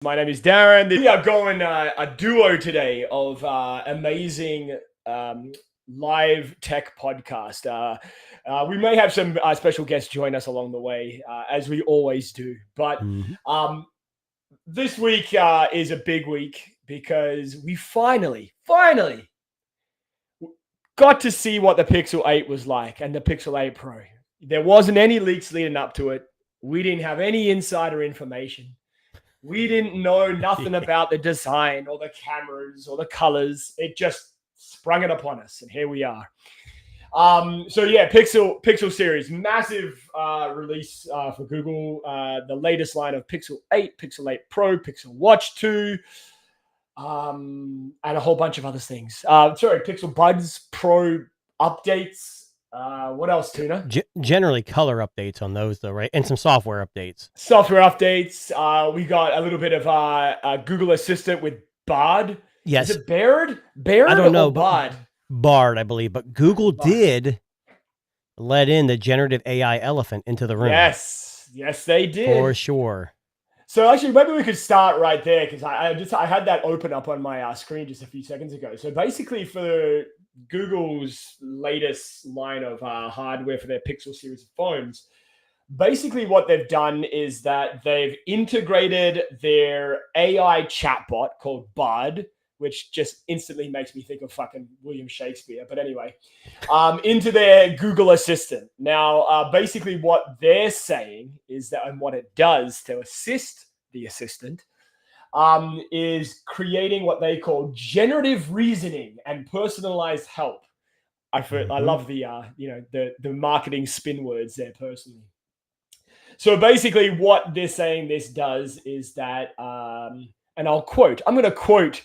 My name is Darren. We are going a duo today of amazing live tech podcast. We may have some special guests join us along the way, as we always do. But this week is a big week because we finally got to see what the Pixel 8 was like and the Pixel 8 Pro. There wasn't any leaks leading up to it. We didn't have any insider information. We didn't know nothing about the design or the cameras or the colors. It just sprung it upon us, and here we are. Pixel series, massive release for Google. The latest line of Pixel 8, Pixel 8 Pro, Pixel Watch 2, and a whole bunch of other things. Pixel Buds Pro updates. What else, Tuna? Generally color updates on those though, right? And some software updates. We got a little bit of Google Assistant with Bard. Yes. Is it Bard? I don't know. Bard. Bard, I believe. But Google did let in the generative AI elephant into the room. Yes, they did. For sure. So actually, maybe we could start right there because I had that open up on my screen just a few seconds ago. So basically, for Google's latest line of hardware for their Pixel series of phones, basically what they've done is that they've integrated their AI chatbot called Bard, which just instantly makes me think of fucking William Shakespeare. But anyway, into their Google Assistant. Now, basically what they're saying is that, and what it does to assist the assistant, is creating what they call generative reasoning and personalized help. I love the marketing spin words there personally. So basically what they're saying this does is that, and I'm going to quote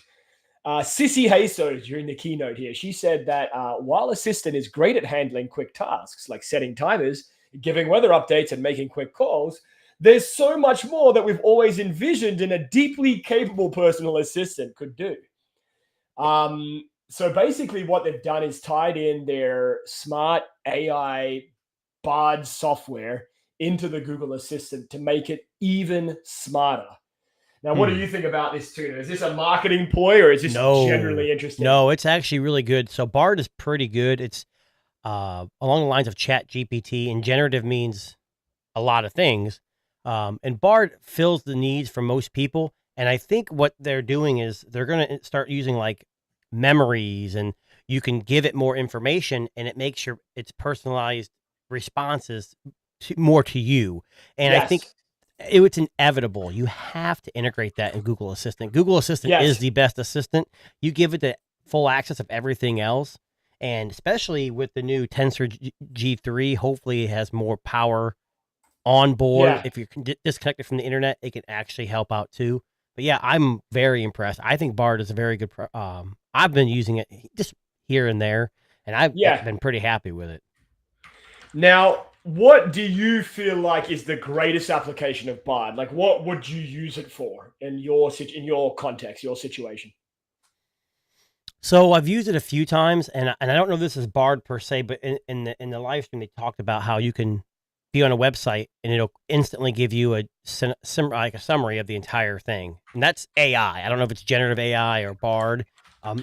Sissy Hayso during the keynote here. She said that while Assistant is great at handling quick tasks like setting timers, giving weather updates, and making quick calls, there's so much more that we've always envisioned in a deeply capable personal assistant could do. So basically what they've done is tied in their smart AI Bard software into the Google Assistant to make it even smarter. Now, what do you think about this, Tuna? Is this a marketing ploy or is this generally interesting? No, it's actually really good. So Bard is pretty good. It's along the lines of Chat GPT, and generative means a lot of things. And Bard fills the needs for most people. And I think what they're doing is they're going to start using like memories, and you can give it more information and it makes its personalized responses more to you. And yes. I think it's inevitable. You have to integrate that in Google Assistant. Google Assistant is the best assistant. You give it the full access of everything else. And especially with the new Tensor G3, hopefully it has more power on board. Yeah. If you're disconnected from the internet, it can actually help out too. But yeah, I'm very impressed. I think Bard is a very good. I've been using it just here and there, and I've been pretty happy with it. Now, what do you feel like is the greatest application of Bard? Like, what would you use it for in your context, your situation? So I've used it a few times, and I don't know if this is Bard per se, but in the live stream they talked about how you can be on a website and it'll instantly give you a summary of the entire thing, and that's AI. I don't know if it's generative AI or Bard.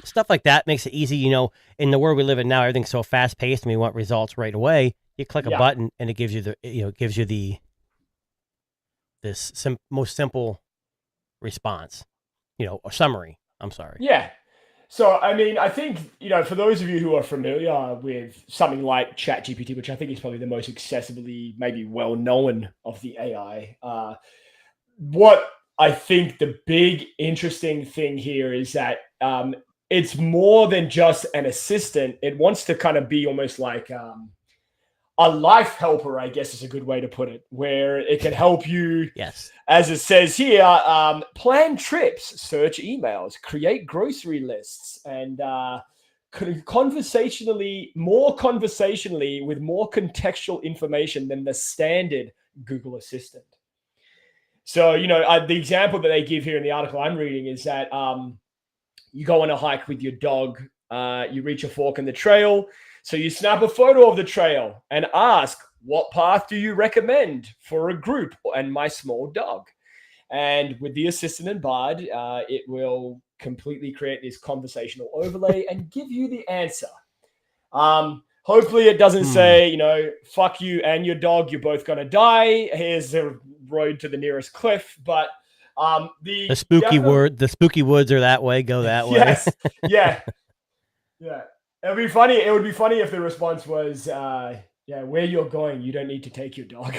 Stuff like that makes it easy. In the world we live in now, everything's so fast paced, and we want results right away. You click a button, and it gives you most simple response, a summary. I'm sorry. Yeah. So, I mean, I think, for those of you who are familiar with something like ChatGPT, which I think is probably the most accessibly, maybe well-known of the AI, what I think the big interesting thing here is that it's more than just an assistant. It wants to kind of be almost like a life helper, I guess is a good way to put it, where it can help you, as it says here, plan trips, search emails, create grocery lists, and conversationally with more contextual information than the standard Google Assistant. So, the example that they give here in the article I'm reading is that you go on a hike with your dog, you reach a fork in the trail, so you snap a photo of the trail and ask, what path do you recommend for a group and my small dog? And with the assistant and Bard, it will completely create this conversational overlay and give you the answer. Hopefully it doesn't say, you know, fuck you and your dog, you're both going to die. Here's the road to the nearest cliff. But the spooky woods are that way, go that way. Yes. Yeah. Yeah. It would be funny if the response was, yeah, where you're going, you don't need to take your dog.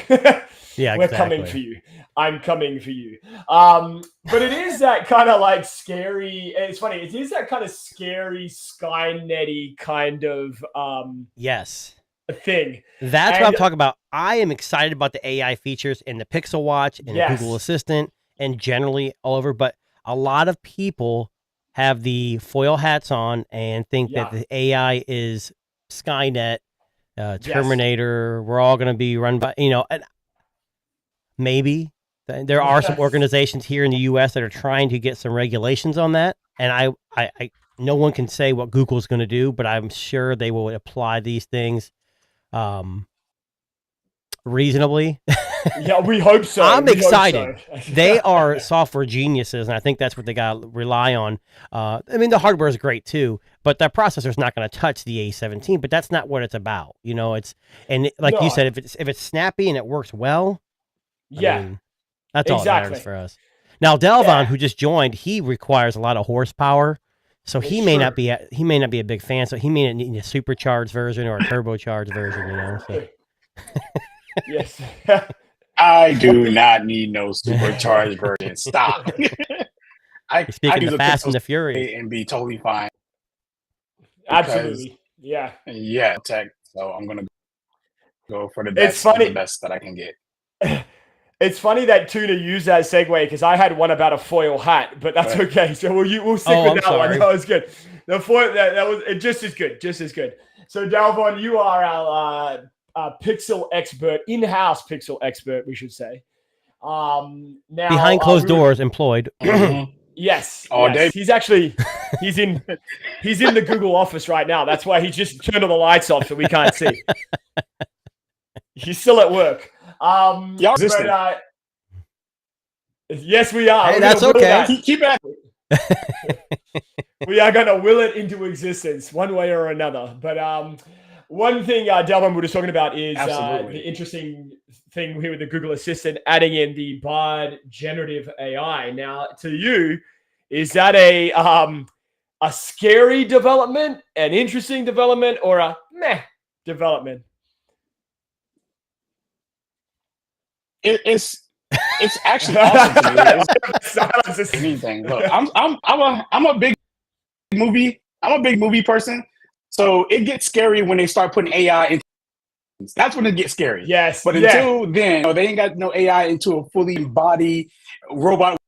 Yeah, we're coming for you. I'm coming for you. But it is that kind of like scary. It's funny. It is that kind of scary Skynet-y kind of yes thing. That's what I'm talking about. I am excited about the AI features in the Pixel Watch and the Google Assistant and generally all over. But a lot of people have the foil hats on and think that the AI is Skynet. Terminator, we're all going to be run by, you know, maybe there are some organizations here in the US that are trying to get some regulations on that. And I no one can say what Google's going to do, but I'm sure they will apply these things reasonably. Yeah, we hope so. I'm excited. They are software geniuses, and I think that's what they got to rely on. I mean, the hardware is great too, but the processor's not going to touch the A17. But that's not what it's about, you know. You said, if it's snappy and it works well, I mean, that's all that matters for us. Now, Delvon, who just joined, he requires a lot of horsepower, so he may not be a big fan. So he may need a supercharged version or a turbocharged version, you know. So. Yes. I do not need no supercharged version. Stop. I use the Fast and the Furious and be totally fine. Absolutely. Yeah. Yeah, tech. So I'm gonna go for the best. The best that I can get. It's funny that Tuna used that segue because I had one about a foil hat, but that's okay. So we'll stick with that one. That was good. The foil that was just as good. So Dalvon, you are our pixel expert, in-house pixel expert, we should say. Now behind closed doors, employed. Yes. He's in the Google office right now. That's why he just turned all the lights off so we can't see. He's still at work. Yes, we are. Hey, that's okay. Keep at We are going to will it into existence one way or another. But one thing Delvin was talking about is the interesting thing here with the Google Assistant, adding in the Bard generative AI. Now, to you, is that a scary development, an interesting development, or a meh development? It's actually awesome to me. Anything. Look, I'm a big movie person. So it gets scary when they start putting AI into. That's when it gets scary. Yes. But until then, they ain't got no AI into a fully embodied robot.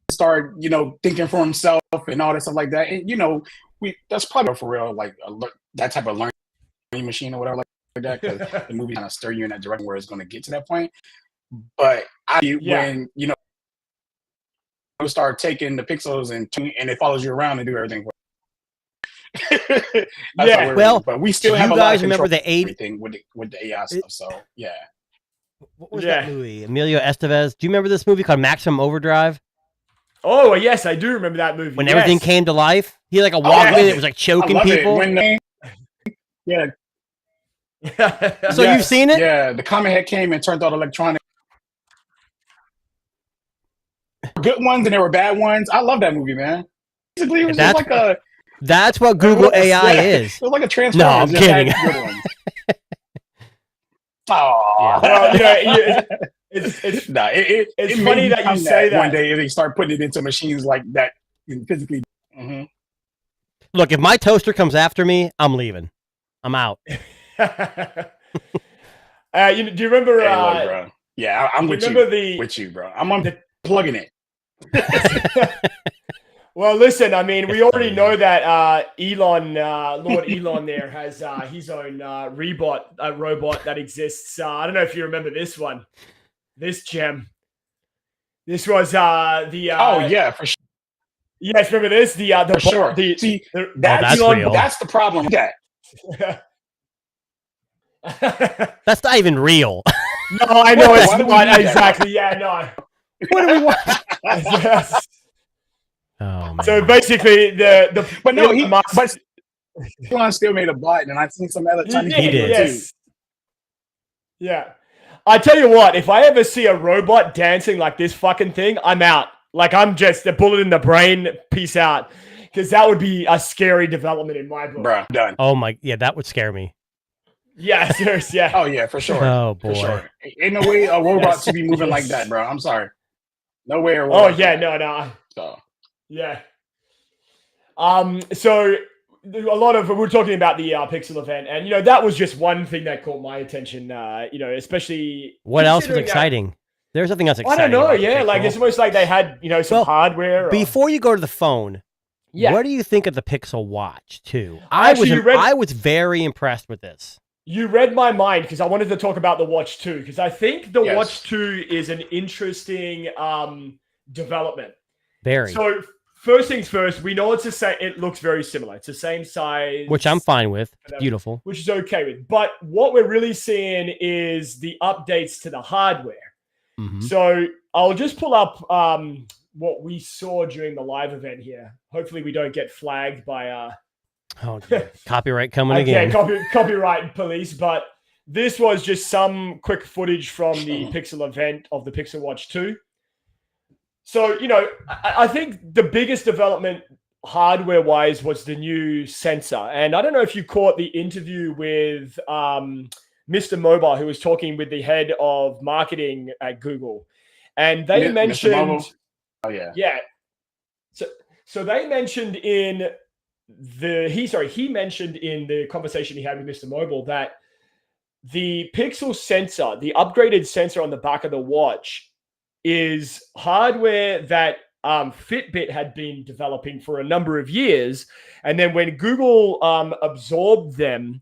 Start, thinking for himself and all that stuff like that. And that's probably for real, like that type of learning machine or whatever like that. Because the movie kind of stir you in that direction where it's going to get to that point. But when start taking the pixels and it follows you around and do everything. But we still have a lot of control the everything with the AI stuff. So what was that movie? Emilio Estevez. Do you remember this movie called Maximum Overdrive? Oh yes, I do remember that movie. When everything came to life, he had like a walkman. It was like choking people. So you've seen it? Yeah, the Comet Head came and turned out electronic. Good ones and there were bad ones. I love that movie, man. Basically, it was just like a. That's what Google AI is. It was like a transformer. No, I'm kidding. It's funny that you say that. One day they start putting it into machines like that physically. Mm-hmm. Look, if my toaster comes after me, I'm leaving. I'm out. Do you remember? Hey, look, bro. Yeah, I'm with you. With you, bro. I'm unplugging it. Well, listen, I mean, we already know that Lord Elon there has his own robot that exists. I don't know if you remember this one, this gem. This was the... oh, yeah, for sure. Yes, remember this? For sure. That's real. That's the problem. That's not even real. No, I know it's Why do we not need that? exactly. Yeah, no. What do we want? Yes. Oh man. So basically, the But no, Elon Musk- but Elon still made a bot, and I've seen some other Chinese He people did. too. Yes. Yeah. I tell you what, if I ever see a robot dancing like this fucking thing, I'm out. Like, I'm just a bullet in the brain. Peace out. Because that would be a scary development in my book. Bruh, done. Oh my, yeah, that would scare me. Yeah, seriously. Yeah. Oh yeah, for sure. Oh boy. For sure. Ain't no way a robot Yes. should be moving like that, bro. I'm sorry. No way a Oh, robot. yeah. No. So Yeah. So a lot of we're talking about the Pixel event, and that was just one thing that caught my attention. Especially What else was considering that- exciting? There's something else I exciting. don't know. about the Yeah, like Pixel. it's almost like they had some Well, hardware. Or, Before you go to the phone, yeah, what do you think of the Pixel Watch 2? Actually, you read- I was very impressed with this. you read my mind because I wanted to talk about the Watch 2 because I think the Yes. Watch 2 is an interesting development. Very. So first things first, we know it's the same. It looks very similar. It's the same size, Which I'm fine with. It's beautiful. which is okay with. But what we're really seeing is the updates to the hardware. Mhm. So I'll just pull up what we saw during the live event here. Hopefully we don't get flagged by Oh, dear. Copyright coming again. copyright police. But this was just some quick footage from the Pixel event of the Pixel Watch 2. So, I think the biggest development hardware-wise was the new sensor. And I don't know if you caught the interview with Mr. Mobile, who was talking with the head of marketing at Google. And they Mr. mentioned... Mobile? Oh yeah. Yeah. So they mentioned in he mentioned in the conversation he had with Mr. Mobile that the Pixel sensor, the upgraded sensor on the back of the watch, is hardware that Fitbit had been developing for a number of years. And then when Google absorbed them,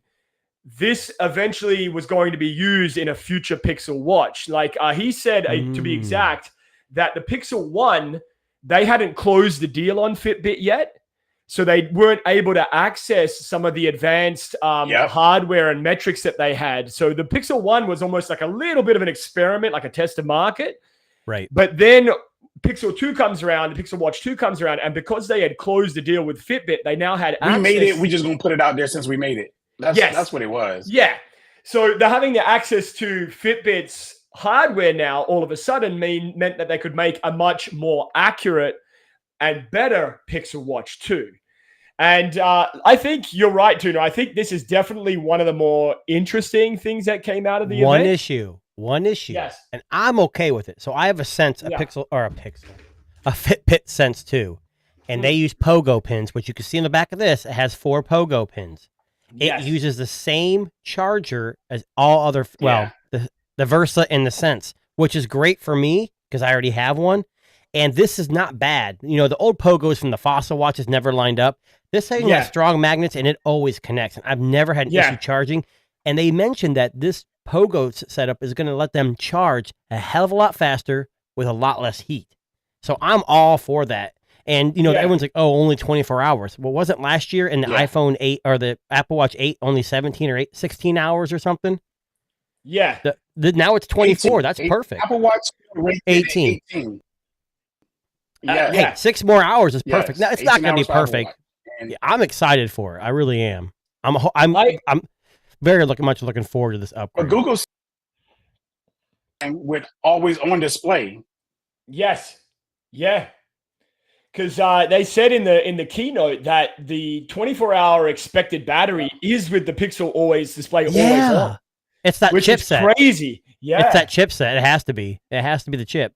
this eventually was going to be used in a future Pixel watch. Like he said, to be exact, that the Pixel 1, they hadn't closed the deal on Fitbit yet. So they weren't able to access some of the advanced hardware and metrics that they had. So the Pixel 1 was almost like a little bit of an experiment, like a test of market. Right. But then Pixel 2 comes around, the Pixel Watch 2 comes around, and because they had closed the deal with Fitbit, they now had access. We made it. We just gonna put it out there since we made it. That's what it was. Yeah. So they're having the access to Fitbit's hardware now all of a sudden meant that they could make a much more accurate and better Pixel Watch 2. And I think you're right, Tuna. I think this is definitely one of the more interesting things that came out of the One event. One issue. Yes. And I'm okay with it. So I have a Fitbit Sense 2. And they use pogo pins, which you can see in the back of this. It has 4 pogo pins. It uses the same charger as all other, the Versa and the Sense, which is great for me because I already have one. And this is not bad. The old pogos from the Fossil watches never lined up. This thing has strong magnets and it always connects. And I've never had an issue charging. And they mentioned that this pogo setup is going to let them charge a hell of a lot faster with a lot less heat. So I'm all for that. And, everyone's like, oh, only 24 hours. Well, wasn't last year in the iPhone 8 or the Apple Watch 8 only 16 hours or something? Yeah. Now it's 24. That's perfect. Apple Watch 18. 18. Hey, 6 more hours is perfect. Now, it's not going to be perfect. And I'm excited for it. I really am. I'm very much looking forward to this upgrade. But Google's with always on display. Yes. Yeah. Because they said in the keynote that the 24-hour expected battery is with the Pixel always display always on. It's that which chipset. Is crazy. Yeah. It's that chipset. It has to be. It has to be the chip.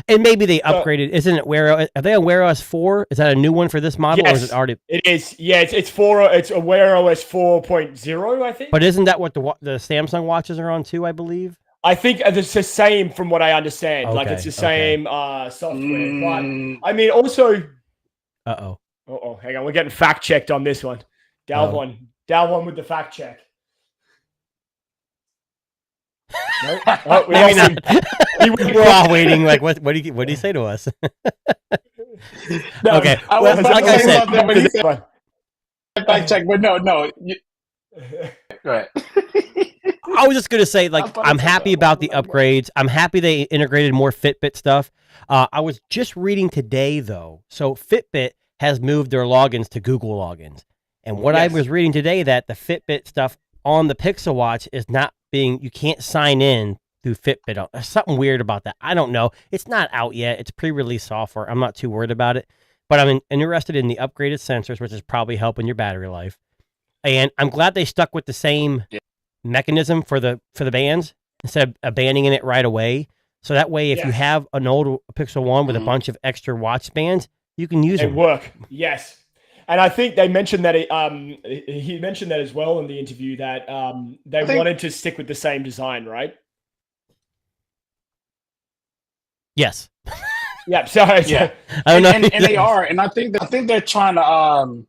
And maybe they upgraded. Isn't it Wear OS? Are they on Wear OS 4? Is that a new one for this model, or is it already? It is. Yeah, it's a Wear OS 4.0, I think. But isn't that what the Samsung watches are on too? I believe. I think it's the same from what I understand. Like it's the same software. But I mean, also. Uh-oh. Hang on. We're getting fact checked on this one. Dalvon with the fact check. No? Oh, we lost him. We're all waiting. Like, what do you say to us? No, okay. I was like I said, fact check, but no. Go ahead. I was just gonna say, like, I'm happy about the upgrades. I'm happy they integrated more Fitbit stuff. I was just reading today, though. So Fitbit has moved their logins to Google logins, and what I was reading today that the Fitbit stuff on the Pixel Watch is not being. You can't sign in through Fitbit. There's something weird about that. I don't know. It's not out yet. It's pre-release software. I'm not too worried about it, but I'm interested in the upgraded sensors, which is probably helping your battery life. And I'm glad they stuck with the same mechanism for the bands instead of abandoning it right away. So that way, if you have an old Pixel 1 with a bunch of extra watch bands, you can use them. Work. Yes. And I think they mentioned that he mentioned that as well in the interview that they wanted to stick with the same design, right? Yes. Yeah. Sorry. Yeah. I don't know. And they are. And I think they're trying to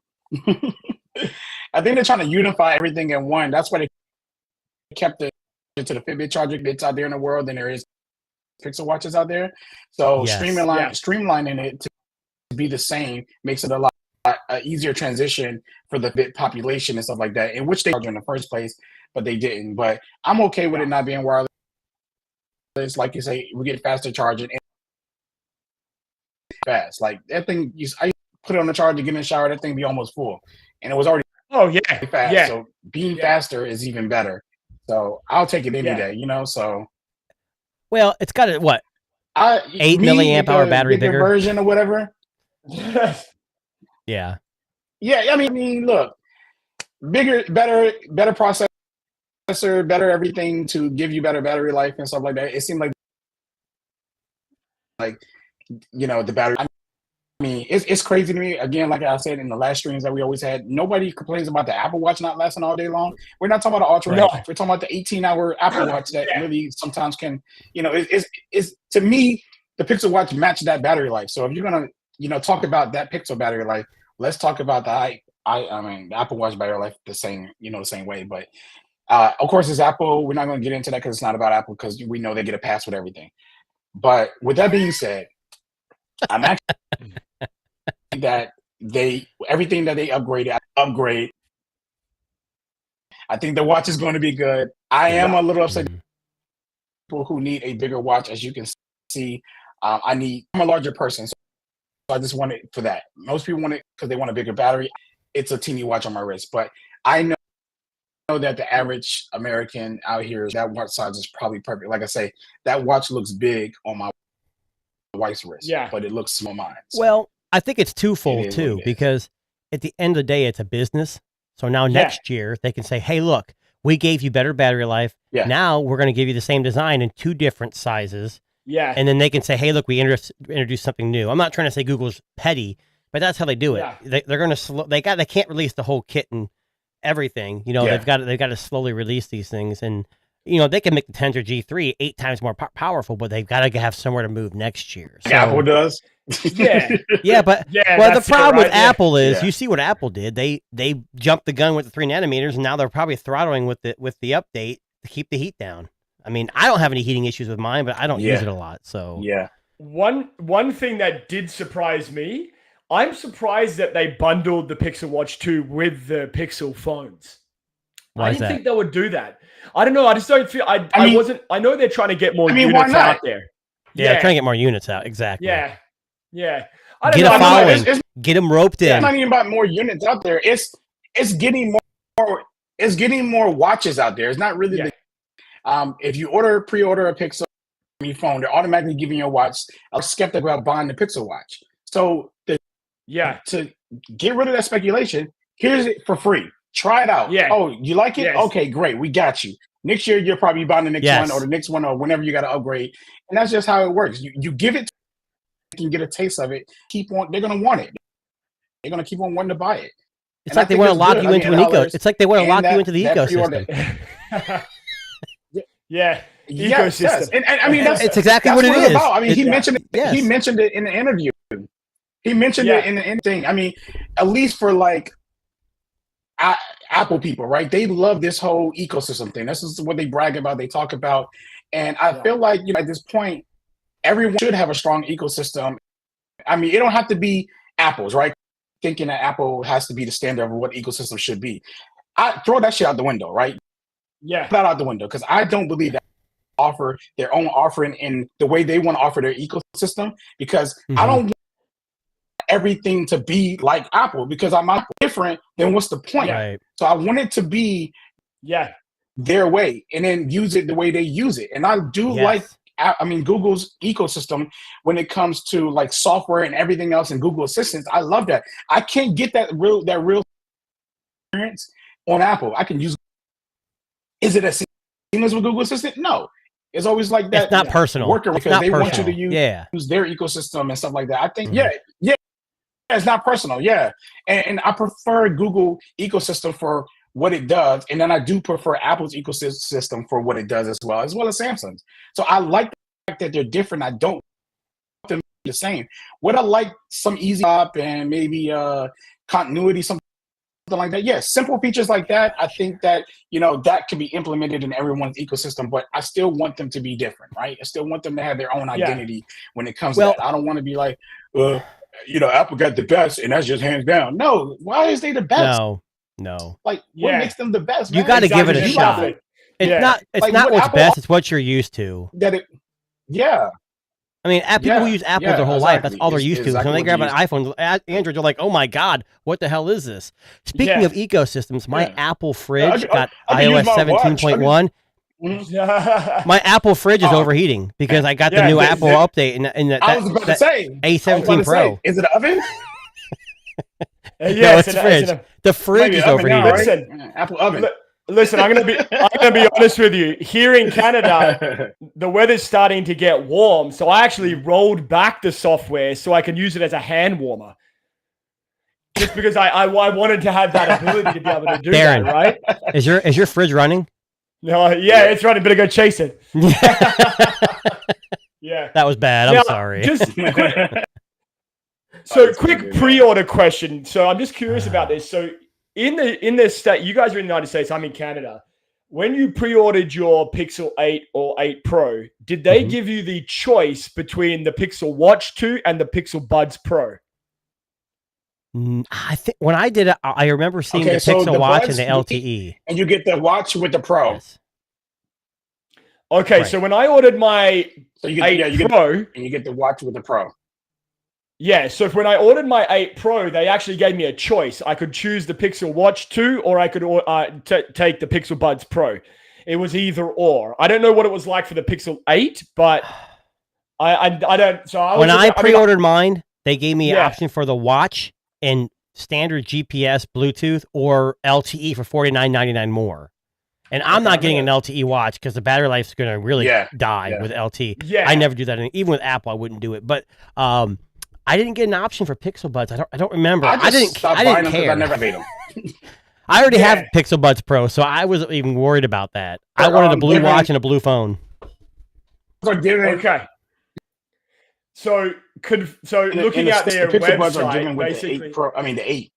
I think they're trying to unify everything in one. That's why they kept it to the Fitbit charger bits out there in the world than there is Pixel watches out there. So streamlining it to be the same makes it a lot easier transition for the bit population and stuff like that, in which they charge in the first place, but they didn't. But I'm okay with it not being wireless. Like you say, we get faster charging and fast. Like that thing, I put it on the charger, get in the shower, that thing be almost full, and it was already fast. Yeah. So being faster is even better. So I'll take it any day, you know. So, well, it's got a 8 milliamp hour battery bigger version or whatever. Yeah. I mean, look, bigger, better processor, better everything to give you better battery life and stuff like that. It seemed like you know, the battery. I mean, it's crazy to me. Again, like I said in the last streams that we always had, nobody complains about the Apple Watch not lasting all day long. We're not talking about the Ultra. No. We're talking about the 18-hour Apple Watch that really sometimes can, you know, is to me, the Pixel Watch matched that battery life. So if you're gonna, you know, talk about that Pixel battery life, let's talk about the the Apple Watch battery life the same way. But of course, it's Apple. We're not going to get into that because it's not about Apple, because we know they get a pass with everything. But with that being said, I'm actually that everything that they upgrade. I think the watch is going to be good. I am a little upset. People who need a bigger watch, as you can see, I'm a larger person, so I just want it for that. Most people want it because they want a bigger battery. It's a teeny watch on my wrist, but I know that the average American out here, that watch size is probably perfect. Like I say, that watch looks big on my wife's wrist, but it looks small on mine. So. Well, I think it's twofold too, because at the end of the day, it's a business. So now next year they can say, hey, look, we gave you better battery life. Yeah. Now we're going to give you the same design in 2 different sizes. Yeah. And then they can say, hey, look, we introduced something new. I'm not trying to say Google's petty, but that's how they do it. Yeah. They're going to they can't release the whole kit and everything. You know, they've got to slowly release these things, and you know, they can make the Tensor G3 8 times more powerful, but they've got to have somewhere to move next year. So, Apple does. But the problem with Apple is you see what Apple did. They jumped the gun with the 3 nanometers, and now they're probably throttling with the update to keep the heat down. I mean, I don't have any heating issues with mine, but I don't use it a lot. So one thing that did surprise me, I'm surprised that they bundled the Pixel Watch 2 with the Pixel phones. Why I didn't think they would do that. I don't know. I just don't feel. I know they're trying to get more units out there. Yeah, they're trying to get more units out. Exactly. Yeah. Get a following. Get them roped in. It's not even about more units out there. It's getting more. It's getting more watches out there. It's not really. If you pre-order a Pixel on your phone, they're automatically giving you a watch. I'm skeptical about buying the Pixel watch. So to get rid of that speculation, here's it for free. Try it out. Yeah. Oh, you like it? Yes. Okay, great. We got you. Next year, you're probably buying the next one or the next one or whenever you got to upgrade. And that's just how it works. You give it, you can get a taste of it. They're going to want it. They're going to keep on wanting to buy it. It's like they want to lock you into an It's like they want to lock you into the ecosystem. Ecosystem. Yes. And I mean, it's exactly what it is. About. I mean, he mentioned it. Yes. He mentioned it in the interview. He mentioned it in the thing. I mean, at least for like Apple people, right? They love this whole ecosystem thing. This is what they brag about, they talk about. And I feel like, you know, at this point, everyone should have a strong ecosystem. I mean, it don't have to be Apple's, right? Thinking that Apple has to be the standard of what ecosystem should be. I throw that shit out the window, right? Yeah. that out the window because I don't believe that offer their own offering in the way they want to offer their ecosystem because I don't want everything to be like Apple because I'm different. Then what's the point? Right. So I want it to be their way and then use it the way they use it. And I do like, I mean, Google's ecosystem when it comes to like software and everything else and Google Assistants. I love that. I can't get that real experience on Apple. I can use. Is it as seamless with Google Assistant? No. It's always like that. It's not personal. Worker because they want you to use their ecosystem and stuff like that. I think, it's not personal. Yeah. And I prefer Google ecosystem for what it does. And then I do prefer Apple's ecosystem for what it does as well as Samsung's. So I like the fact that they're different. I don't want them to be the same. Would I like some easy up and maybe continuity, something like that? Yeah, simple features like that. I think that, that can be implemented in everyone's ecosystem, but I still want them to be different, right? I still want them to have their own identity when it comes to that. I don't want to be like, Apple got the best and that's just hands down. No, why is they the best? No. Like, what makes them the best? You got to give it a shot. It's not what's Apple best. It's what you're used to. I mean, people who use Apple their whole life, that's all they're used to. So when they grab an iPhone, Android, they're like, oh my God, what the hell is this? Speaking of ecosystems, my Apple fridge got iOS 17.1. My Apple fridge is overheating because I got the new Apple update in I was about to say A17 Pro. Is it an oven? No, it's fridge. The fridge is overheating. Right? Listen, Apple oven. Listen, I'm gonna be honest with you. Here in Canada, the weather's starting to get warm, so I actually rolled back the software so I can use it as a hand warmer. Just because I wanted to have that ability to be able to do that, right? Is your fridge running? No, it's running. Better go chase it. Yeah, that was bad. I'm sorry. Quick pre-order question. So I'm just curious about this. So in the state, you guys are in the United States, I'm in Canada. When you pre-ordered your Pixel 8 or 8 Pro, did they give you the choice between the Pixel Watch 2 and the Pixel Buds Pro? I think when I did it, I remember seeing the Pixel Watch and the LTE. And you get the watch with the Pro. Yes. Okay, so when I ordered my 8 Pro, and you get the watch with the Pro. Yeah, so when I ordered my 8 Pro, they actually gave me a choice. I could choose the Pixel Watch 2 or I could take the Pixel Buds Pro. It was either or. I don't know what it was like for the Pixel 8, but I don't. So when I pre-ordered mine, they gave me an option for the watch and standard GPS, Bluetooth, or LTE for $49.99 more. And I'm not getting an LTE watch because the battery life is going to really die with LTE. Yeah. I never do that. Even with Apple, I wouldn't do it. But I didn't get an option for Pixel Buds. I don't remember. I didn't care. I never made them. I already have Pixel Buds Pro, so I wasn't even worried about that. I wanted a blue watch and a blue phone. Okay. So looking at their website, basically, the 8.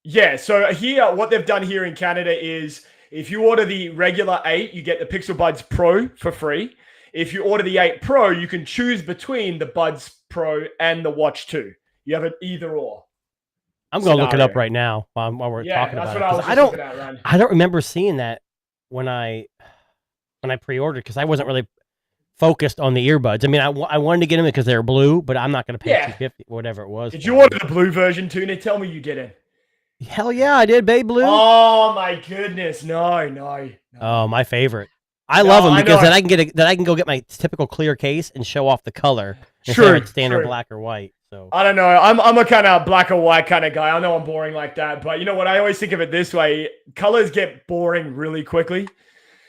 Yeah. So here, what they've done here in Canada is, if you order the regular 8, you get the Pixel Buds Pro for free. If you order the 8 Pro, you can choose between the Buds Pro and the Watch 2. You have an either or. I'm going to look it up right now while we're talking about it. I don't remember seeing that when I pre-ordered because I wasn't really focused on the earbuds. I mean, I wanted to get them because they were blue, but I'm not going to pay $250, whatever it was. Did you order the blue version, Tuna? Tell me you didn't. Hell yeah, I did, babe blue. Oh my goodness, no. Oh, my favorite. I love them because then I can go get my typical clear case and show off the color instead of standard black or white. So I don't know. I'm a kind of black or white kind of guy. I know I'm boring like that, but you know what? I always think of it this way: colors get boring really quickly.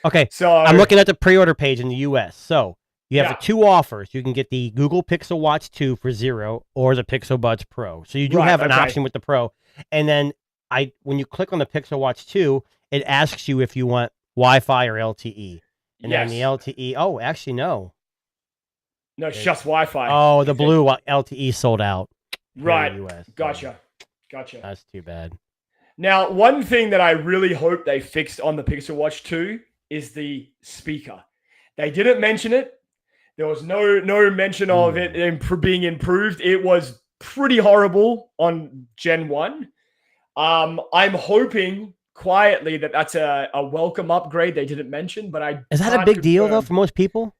Okay, so I'm looking at the pre-order page in the U.S. So you have the two offers. You can get the Google Pixel Watch 2 for $0 or the Pixel Buds Pro. So you do have an option with the Pro, and then when you click on the Pixel Watch 2, it asks you if you want Wi-Fi or LTE. And then the LTE, actually, no. No, it's just Wi-Fi. Oh, the blue LTE sold out. Right. In the US, Gotcha. That's too bad. Now, one thing that I really hope they fixed on the Pixel Watch 2 is the speaker. They didn't mention it. There was no mention of it being improved. It was pretty horrible on Gen 1. I'm hoping quietly that that's a welcome upgrade they didn't mention, but I Is that a can't big deal though confirm. for most people?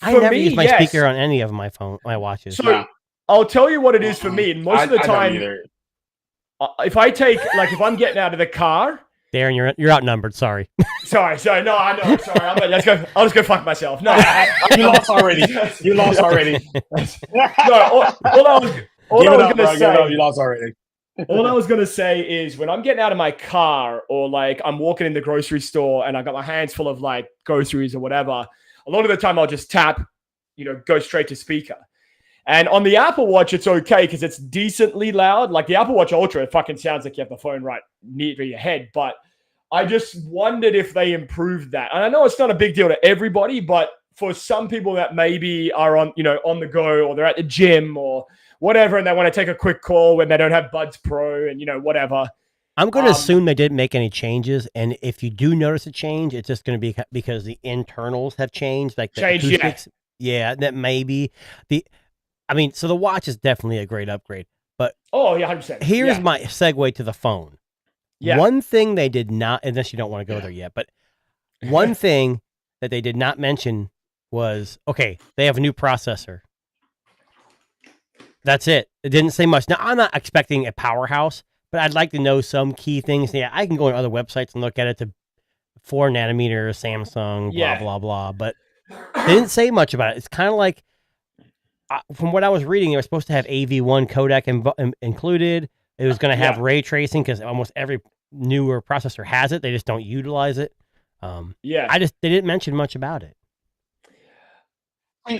I For never me, use my yes. speaker on any of my watches. So No. I'll tell you what it is for me. And most of the I don't time, either. if I take if I'm getting out of the car. Darren, you're outnumbered. Sorry. Sorry. No, I know. Sorry. I'll just go fuck myself. No, You lost already. You lost already. No, all I was gonna say. You lost already. All I was gonna say is when I'm getting out of my car or like I'm walking in the grocery store and I got my hands full of like groceries or whatever, a lot of the time I'll just tap, go straight to speaker. And on the Apple Watch, it's okay because it's decently loud. Like the Apple Watch Ultra, it fucking sounds like you have the phone right near your head. But I just wondered if they improved that. And I know it's not a big deal to everybody, but for some people that maybe are on the go or they're at the gym or whatever, and they want to take a quick call when they don't have Buds Pro and whatever. I'm going to assume they didn't make any changes, and if you do notice a change, it's just going to be because the internals have changed, like the acoustics. Yeah, that may be so the watch is definitely a great upgrade. But 100%. Here's my segue to the phone. Yeah. One thing they did not, unless you don't want to go there yet, but one thing that they did not mention was, okay, they have a new processor. That's it. It didn't say much. Now, I'm not expecting a powerhouse, but I'd like to know some key things. Yeah, I can go on other websites and look at it to 4 nanometer Samsung, blah, blah, blah. But they didn't say much about it. It's kind of like, from what I was reading, it was supposed to have AV1 codec included. It was going to have ray tracing because almost every newer processor has it. They just don't utilize it. They didn't mention much about it.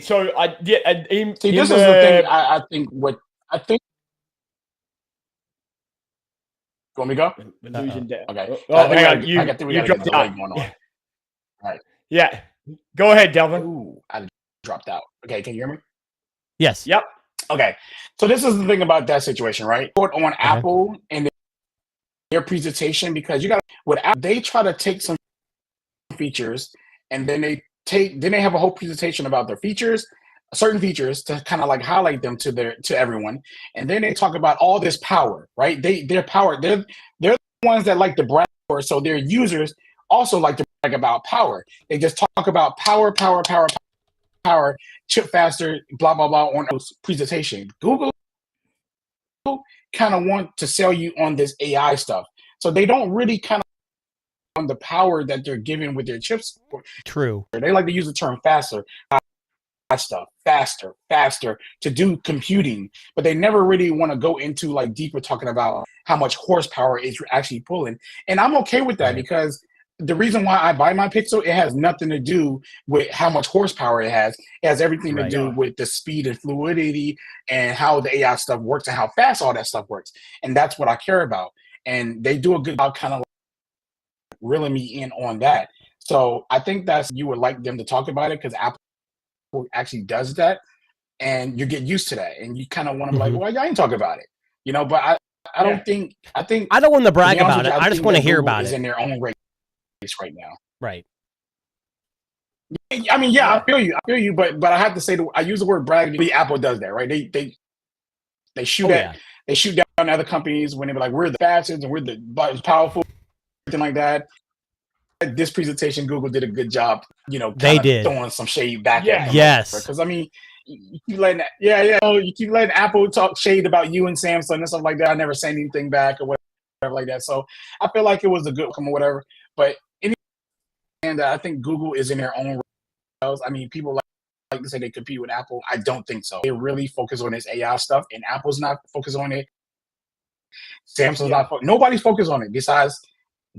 So this is the thing. I think. You want me to go? Okay. I got the delay going on. All right. Yeah. Go ahead, Delvin. Ooh, I dropped out. Okay, can you hear me? Yes. Yep. Okay. So this is the thing about that situation, right? On Apple and their presentation, because with Apple, they try to take some features and then they have a whole presentation about their features, certain features to kind of like highlight them to everyone, and then they talk about all this power, right? They're the ones that like to brag, so their users also like to brag about power. They just talk about power, chip faster, blah blah blah on those presentation. Google kind of want to sell you on this AI stuff, so they don't really kind of on the power that they're giving with their chips. True. They like to use the term faster to do computing, but they never really want to go into like deeper talking about how much horsepower it's actually pulling. And I'm okay with that because the reason why I buy my Pixel, it has nothing to do with how much horsepower it has. It has everything to do with the speed and fluidity and how the AI stuff works and how fast all that stuff works. And that's what I care about. And they do a good job kind of reeling me in on that. So I think you would like them to talk about it because Apple actually does that, and you get used to that, and you kind of want to be like, well, y'all ain't talk about it, But I don't think I don't want to brag about it. I just want to hear about it. Is in their own race right now, right? I mean, I feel you, but I have to say I use the word brag. Apple does that, right? They shoot they shoot down other companies when they be like, we're the fastest and we're the most powerful, everything like that. This presentation, Google did a good job, they did throwing some shade back at them. Yes. Because I mean, you keep letting you keep letting Apple talk shade about you and Samsung and stuff like that. I never say anything back or whatever like that. So I feel like it was a good one or whatever. But I think Google is in their own rails. I mean, people like to say they compete with Apple. I don't think so. They really focus on this AI stuff, and Apple's not focused on it. Samsung's not. Nobody's focused on it besides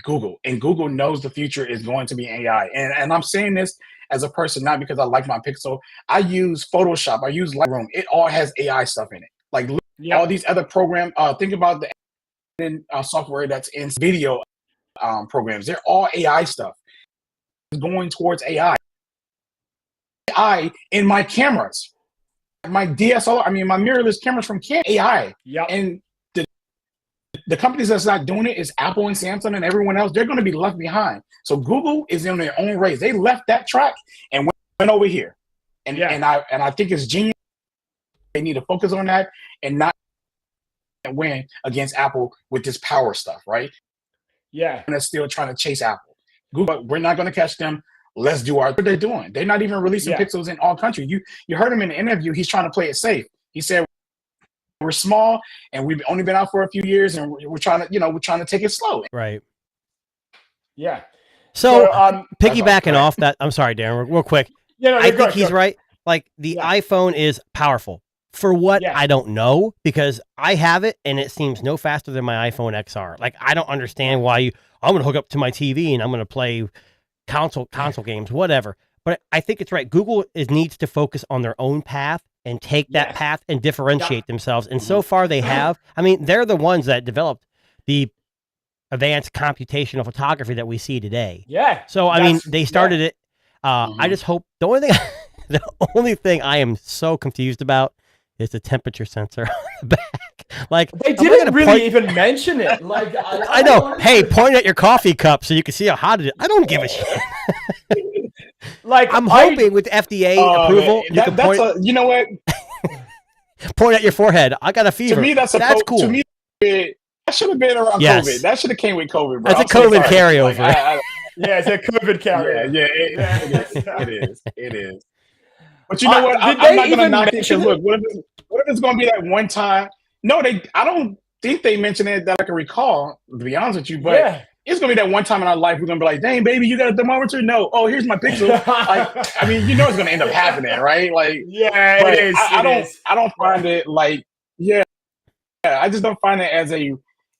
Google, and Google knows the future is going to be AI. And I'm saying this as a person, not because I like my Pixel. I use Photoshop. I use Lightroom. It all has AI stuff in it. Like all these other programs. Think about the software that's in video programs. They're all AI stuff. It's going towards AI. AI in my cameras. My DSLR, my mirrorless cameras from Canon. AI. And the companies that's not doing it is Apple and Samsung and everyone else. They're going to be left behind. So Google is in their own race. They left that track and went over here. And I think it's genius. They need to focus on that and not win against Apple with this power stuff, right? Yeah. And they're still trying to chase Apple. Google, we're not going to catch them. Let's do what they're doing. They're not even releasing Pixels in all countries. You heard him in the interview. He's trying to play it safe. He said, we're small and we've only been out for a few years and we're trying to take it slow. Right. Yeah. So piggybacking off that, I'm sorry, Darren, real quick. I think he's right. Like the iPhone is powerful. For what? I don't know, because I have it and it seems no faster than my iPhone XR. Like, I don't understand why I'm going to hook up to my TV and I'm going to play console games, whatever. But I think it's right. Google needs to focus on their own path and take that path and differentiate themselves. And so far they have. I mean, they're the ones that developed the advanced computational photography that we see today. Yeah. So, I mean, they started it. I just hope the only thing I am so confused about is the temperature sensor on the back. Like, they didn't really even mention it. Like, I know. Hey, point at your coffee cup so you can see how hot it is. I don't give a shit. Like, I'm hoping with FDA approval, you know what? Point at your forehead. I got a fever. To me, that's cool. To me, that should have been around COVID. That should have came with COVID, bro. That's a COVID carryover. Like, it's a COVID carryover. It is. But you know what? I'm not going to knock it. Look, what if it's going to be that one time? No, I don't think they mentioned it that I can recall, to be honest with you. But it's going to be that one time in our life we're going to be like, dang, baby, you got a thermometer? No. Oh, here's my Pixel. Like, I mean, you know it's going to end up happening, right? Like, it is. I don't find it like, I just don't find it as a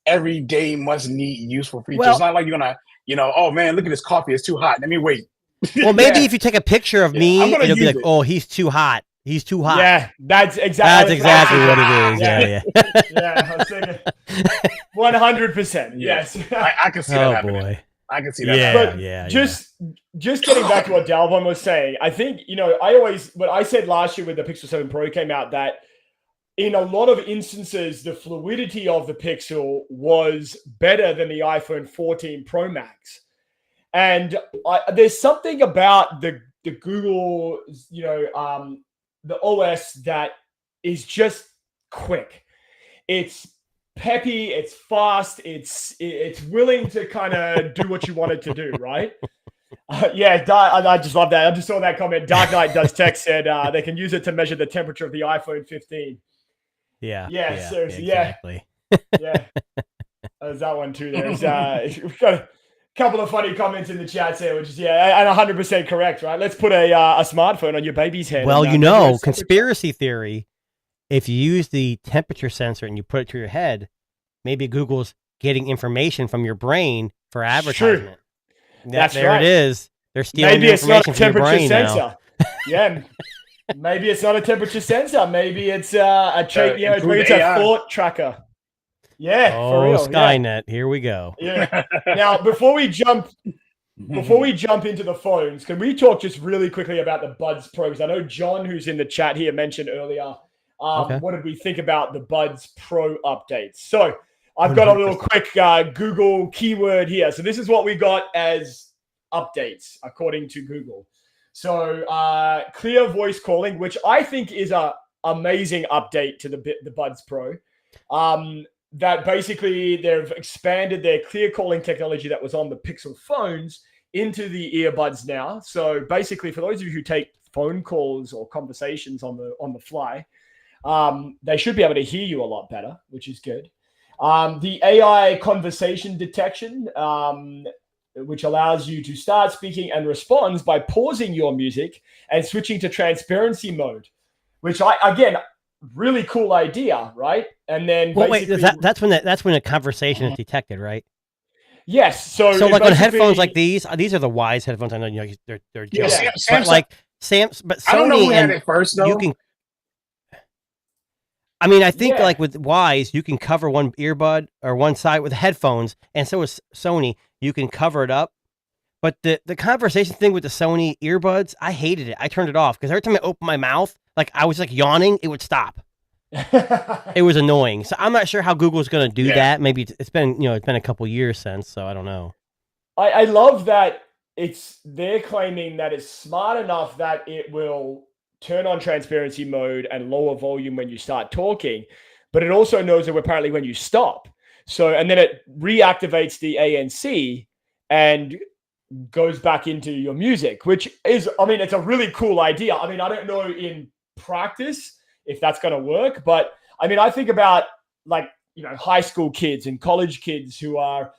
everyday must-need useful feature. It's not like you're going to, oh, man, look at this coffee. It's too hot. Let me wait. Well, maybe if you take a picture of me, it'll be like, oh, he's too hot. He's too hot. Yeah, that's exactly what it is. Yeah, I was thinking 100%. Yes. I can see that happening. Boy. I can see that. Just getting back to what Dalvin was saying, I think, what I said last year when the Pixel 7 Pro came out, that in a lot of instances, the fluidity of the Pixel was better than the iPhone 14 Pro Max. And there's something about the Google, the OS that is just quick. It's peppy, it's fast, it's willing to kind of do what you want it to do, right? I just love that. I just saw that comment. Dark Knight Does Tech said they can use it to measure the temperature of the iPhone 15. Yeah, seriously, exactly. Yeah. There's that one too. We've got a couple of funny comments in the chat here, which is and 100% correct, right? Let's put a smartphone on your baby's head. Well, conspiracy theory. If you use the temperature sensor and you put it to your head, maybe Google's getting information from your brain for advertisement. That's there right. It is. They're stealing the information from your brain sensor. now. Maybe it's not a temperature sensor. Maybe it's a thought tracker. Yeah, for real. Skynet, here we go. Yeah. Now, before we jump into the phones, can we talk just really quickly about the Buds Pro? Because I know John, who's in the chat here, mentioned earlier. What did we think about the Buds Pro updates? So I've got a little quick Google keyword here. So this is what we got as updates, according to Google. So clear voice calling, which I think is a amazing update to the Buds Pro. That basically they've expanded their clear calling technology that was on the Pixel phones into the earbuds now. So basically, for those of you who take phone calls or conversations on the fly, they should be able to hear you a lot better, which is good. The AI conversation detection, which allows you to start speaking and responds by pausing your music and switching to transparency mode, which really cool idea, right? And then that's when a conversation is detected, right? Yes. So like on headphones like these are the Wise headphones. I know they're just, but like but Sony, I don't know who had it first though. You can. I mean, I think like with Wise, you can cover one earbud or one side with headphones, and so is Sony. You can cover it up. But the conversation thing with the Sony earbuds, I hated it. I turned it off because every time I opened my mouth, like I was like yawning, it would stop. It was annoying. So I'm not sure how Google's going to do that. Maybe it's been a couple years since, so I don't know. I love that they're claiming that it's smart enough that it will turn on transparency mode and lower volume when you start talking, but it also knows that apparently when you stop. So, and then it reactivates the ANC and goes back into your music, which is, I mean, it's a really cool idea. I mean, I don't know in practice if that's going to work, but I mean, I think about like, high school kids and college kids who are,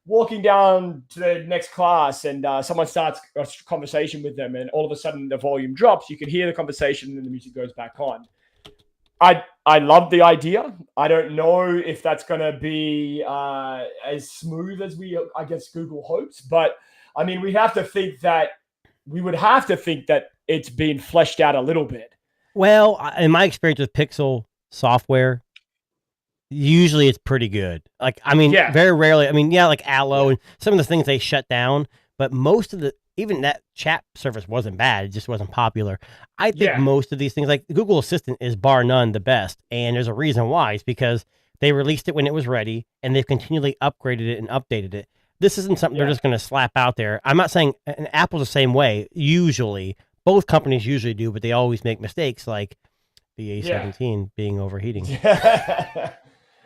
walking down to the next class and someone starts a conversation with them and all of a sudden the volume drops. You can hear the conversation and the music goes back on. I love the idea. I don't know if that's going to be as smooth as I guess Google hopes, but I mean, we would have to think that it's been fleshed out a little bit. Well, in my experience with Pixel software, usually it's pretty good. Like, I mean, very rarely. I mean, like Allo and some of the things they shut down, but most of even that chat service wasn't bad. It just wasn't popular. I think most of these things, like Google Assistant, is bar none the best. And there's a reason why. It's because they released it when it was ready and they've continually upgraded it and updated it. This isn't something they're just going to slap out there. I'm not saying, and Apple's the same way. Usually, both companies usually do, but they always make mistakes, like the A17 being overheating.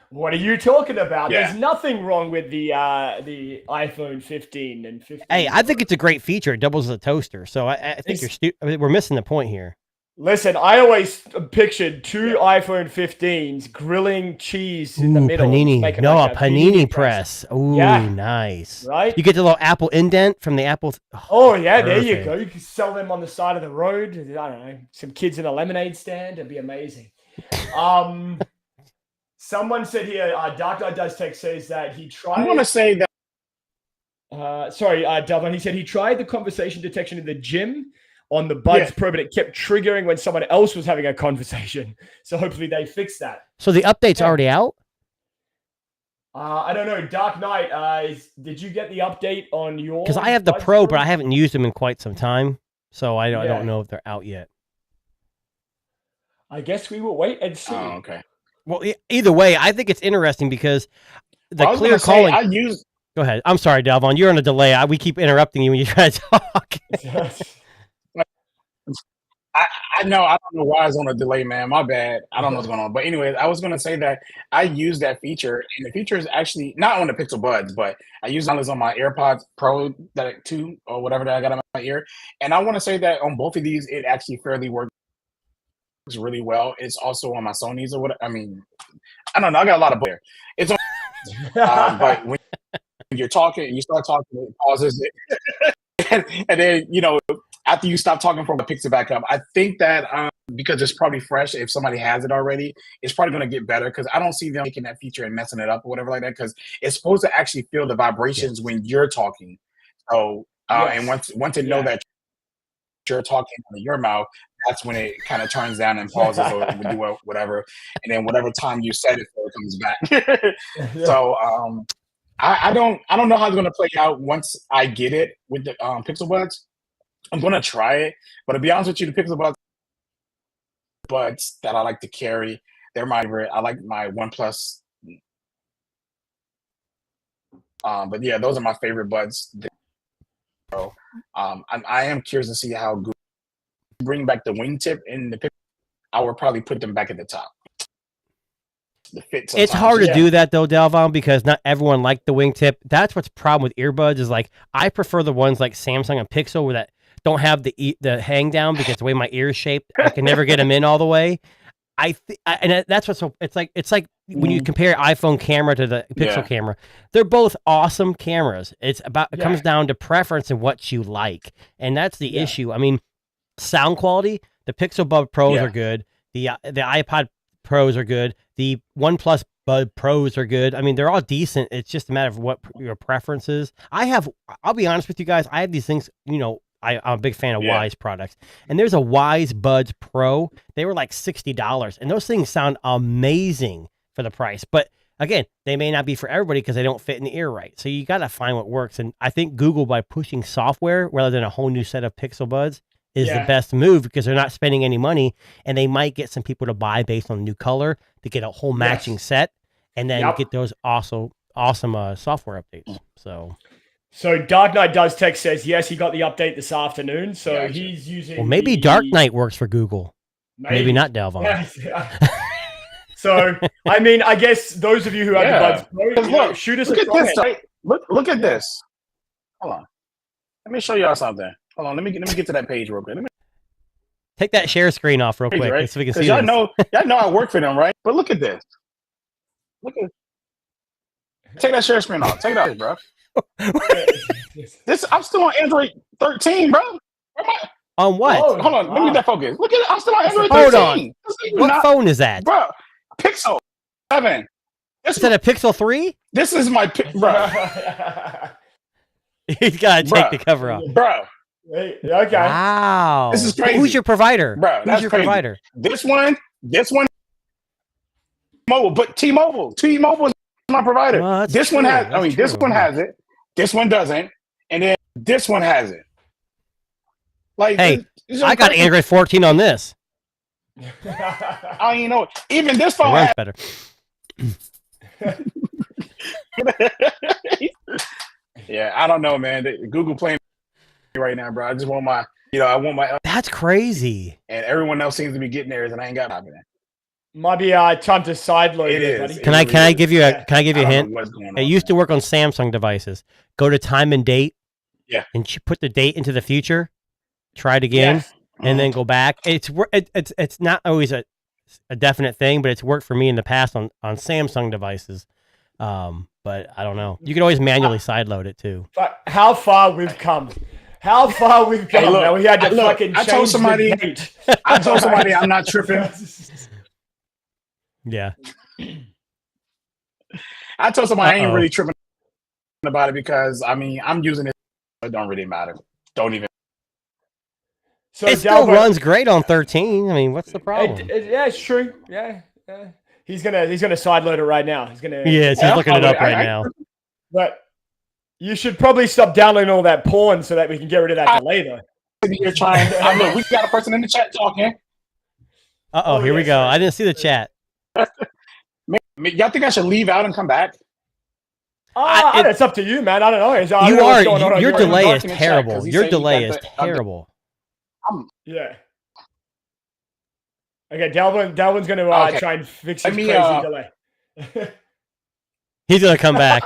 What are you talking about? There's nothing wrong with the iPhone 15 and 15. Hey, I think it's a great feature. It doubles as a toaster. So I think we're missing the point here. Listen, I always pictured two iPhone 15s grilling cheese in the middle. Panini. A panini press. Ooh, nice. Right? You get the little Apple indent from the Apple. There you go. You can sell them on the side of the road. I don't know. Some kids in a lemonade stand. It'd be amazing. Someone said here, Dark Knight Does Tech says that he tried. I want to say that. Delvin. He said he tried the conversation detection in the gym on the Buds Pro, but it kept triggering when someone else was having a conversation. So hopefully they fixed that. So the update's already out? I don't know. Dark Knight, did you get the update on your? Because I have the Pro, but I haven't used them in quite some time. So I don't know if they're out yet. I guess we will wait and see. Oh, okay. Well, either way, I think it's interesting because the clear calling. Go ahead. I'm sorry, Delvon. You're on a delay. We keep interrupting you when you try to talk. I know. I don't know why it's on a delay, man. My bad. I don't know what's going on. But anyways, I was going to say that I use that feature, and the feature is actually not on the Pixel Buds, but I use it on my AirPods Pro 2 or whatever that I got in my ear. And I want to say that on both of these, it actually fairly works really well. It's also on my Sony's or what. I mean, I don't know. I got a lot of there. It's on, but when you're talking and you start talking, it pauses it, and then after you stop talking for it picks it back up. I think that because it's probably fresh, if somebody has it already, it's probably going to get better because I don't see them taking that feature and messing it up or whatever like that because it's supposed to actually feel the vibrations when you're talking. So and once it know that you're talking out of your mouth, that's when it kind of turns down and pauses or do whatever, and then whatever time you set it for, it comes back. So I don't know how it's going to play out once I get it with the Pixel Buds. I'm going to try it, but to be honest with you, the Pixel Buds that I like to carry, they're my favorite. I like my OnePlus. But yeah, those are my favorite buds. So I am curious to see how Google bring back the wingtip and the Pixel. I would probably put them back at the top. It's hard to do that though, Delvon, because not everyone liked the wingtip. That's what's the problem with earbuds is like I prefer the ones like Samsung and Pixel where that don't have the hang down because the way my ear is shaped, I can never get them in all the way. And that's what's so it's like when you compare iPhone camera to the Pixel camera, they're both awesome cameras. It comes down to preference and what you like, and that's the issue. I mean, sound quality, the Pixel Bud Pros are good. The iPod Pros are good. The OnePlus Bud Pros are good. I mean, they're all decent. It's just a matter of what your preference is. I'll be honest with you guys. I have these things, I'm a big fan of Wise products. And there's a Wise Buds Pro. They were like $60. And those things sound amazing for the price. But again, they may not be for everybody because they don't fit in the ear right. So you got to find what works. And I think Google, by pushing software rather than a whole new set of Pixel Buds, is the best move because they're not spending any money. And they might get some people to buy based on the new color to get a whole matching set. And then get those awesome software updates. So Dark Knight Does Tech says, yes, he got the update this afternoon. So he's using... Well, maybe Dark Knight works for Google. Maybe not Delvon. So, I mean, I guess those of you who have the Buds Pro, Look, shoot us look a at comment. this. Right? Look at this. Hold on. Let me show y'all something. Hold on. Let me get to that page real quick. Take that share screen off real quick, Right? so we can see y'all this. know I work for them, right? But look at this. Take that share screen off. Take it off, bro. I'm still on Android 13, bro. On what? Oh, hold on. Let me get that focus. Look at it. I'm still on Android 13. Hold on. What phone is that? Bro, Pixel 7. Is that a Pixel 3? This is my bro. He's got to take the cover off. Bro. Okay. Wow. This is crazy. Who's your provider? Bro, Who's your crazy. provider? This one, Mobile, but T-Mobile is my provider. Well, this true. one has, This one has it. This one doesn't. And then this one has it. Like, hey, I got Android 14 on this. I don't even know. Even this phone has better. Yeah, I don't know, man. Google playing right now, bro. I just want my, I want my. That's crazy. And everyone else seems to be getting theirs, and I ain't got it. Might be time to sideload it. It Is. buddy. Can I give you a hint? What's going on, It used to work on Samsung devices. Go to time and date. Yeah. And put the date into the future. Try it again, Yes. and then go back. It's not always a definite thing, but it's worked for me in the past on Samsung devices. But I don't know. You can always manually sideload it too. But how far we've come. How far we've come. Look, now we had to fucking I change told somebody, the date. I told somebody I'm not tripping. Yeah. I told somebody I ain't really tripping about it because, I'm using it. It don't really matter. Don't even. So it still runs great on 13. I mean, what's the problem? Yeah, it's true. Yeah. He's gonna sideload it right now. He's looking it up right now. But you should probably stop downloading all that porn so that we can get rid of that delay, though. You're trying. Look, we got a person in the chat talking. Here we go. I didn't see the chat. Y'all think I should leave out and come back? It's up to you, man. I don't know. Your delay is terrible. Your delay is terrible. Yeah. Okay, Dalvin's going to try and fix his crazy delay. He's going to come back.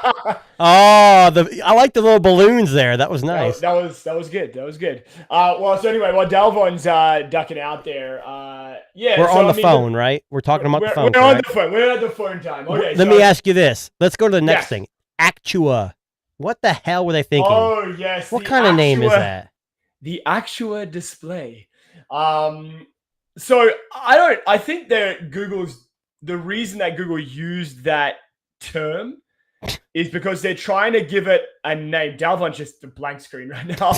I like the little balloons there. That was nice. That was good. So anyway, while Dalvin's ducking out there, we're on the phone, right? We're talking about the phone. We're on the phone. We're at the phone time. Okay. Let me ask you this. Let's go to the next thing. Actua. What the hell were they thinking? Oh yes. What kind of name is that? The Actua display. So I think that the reason that Google used that term is because they're trying to give it a name. Dalvin's just a blank screen right now.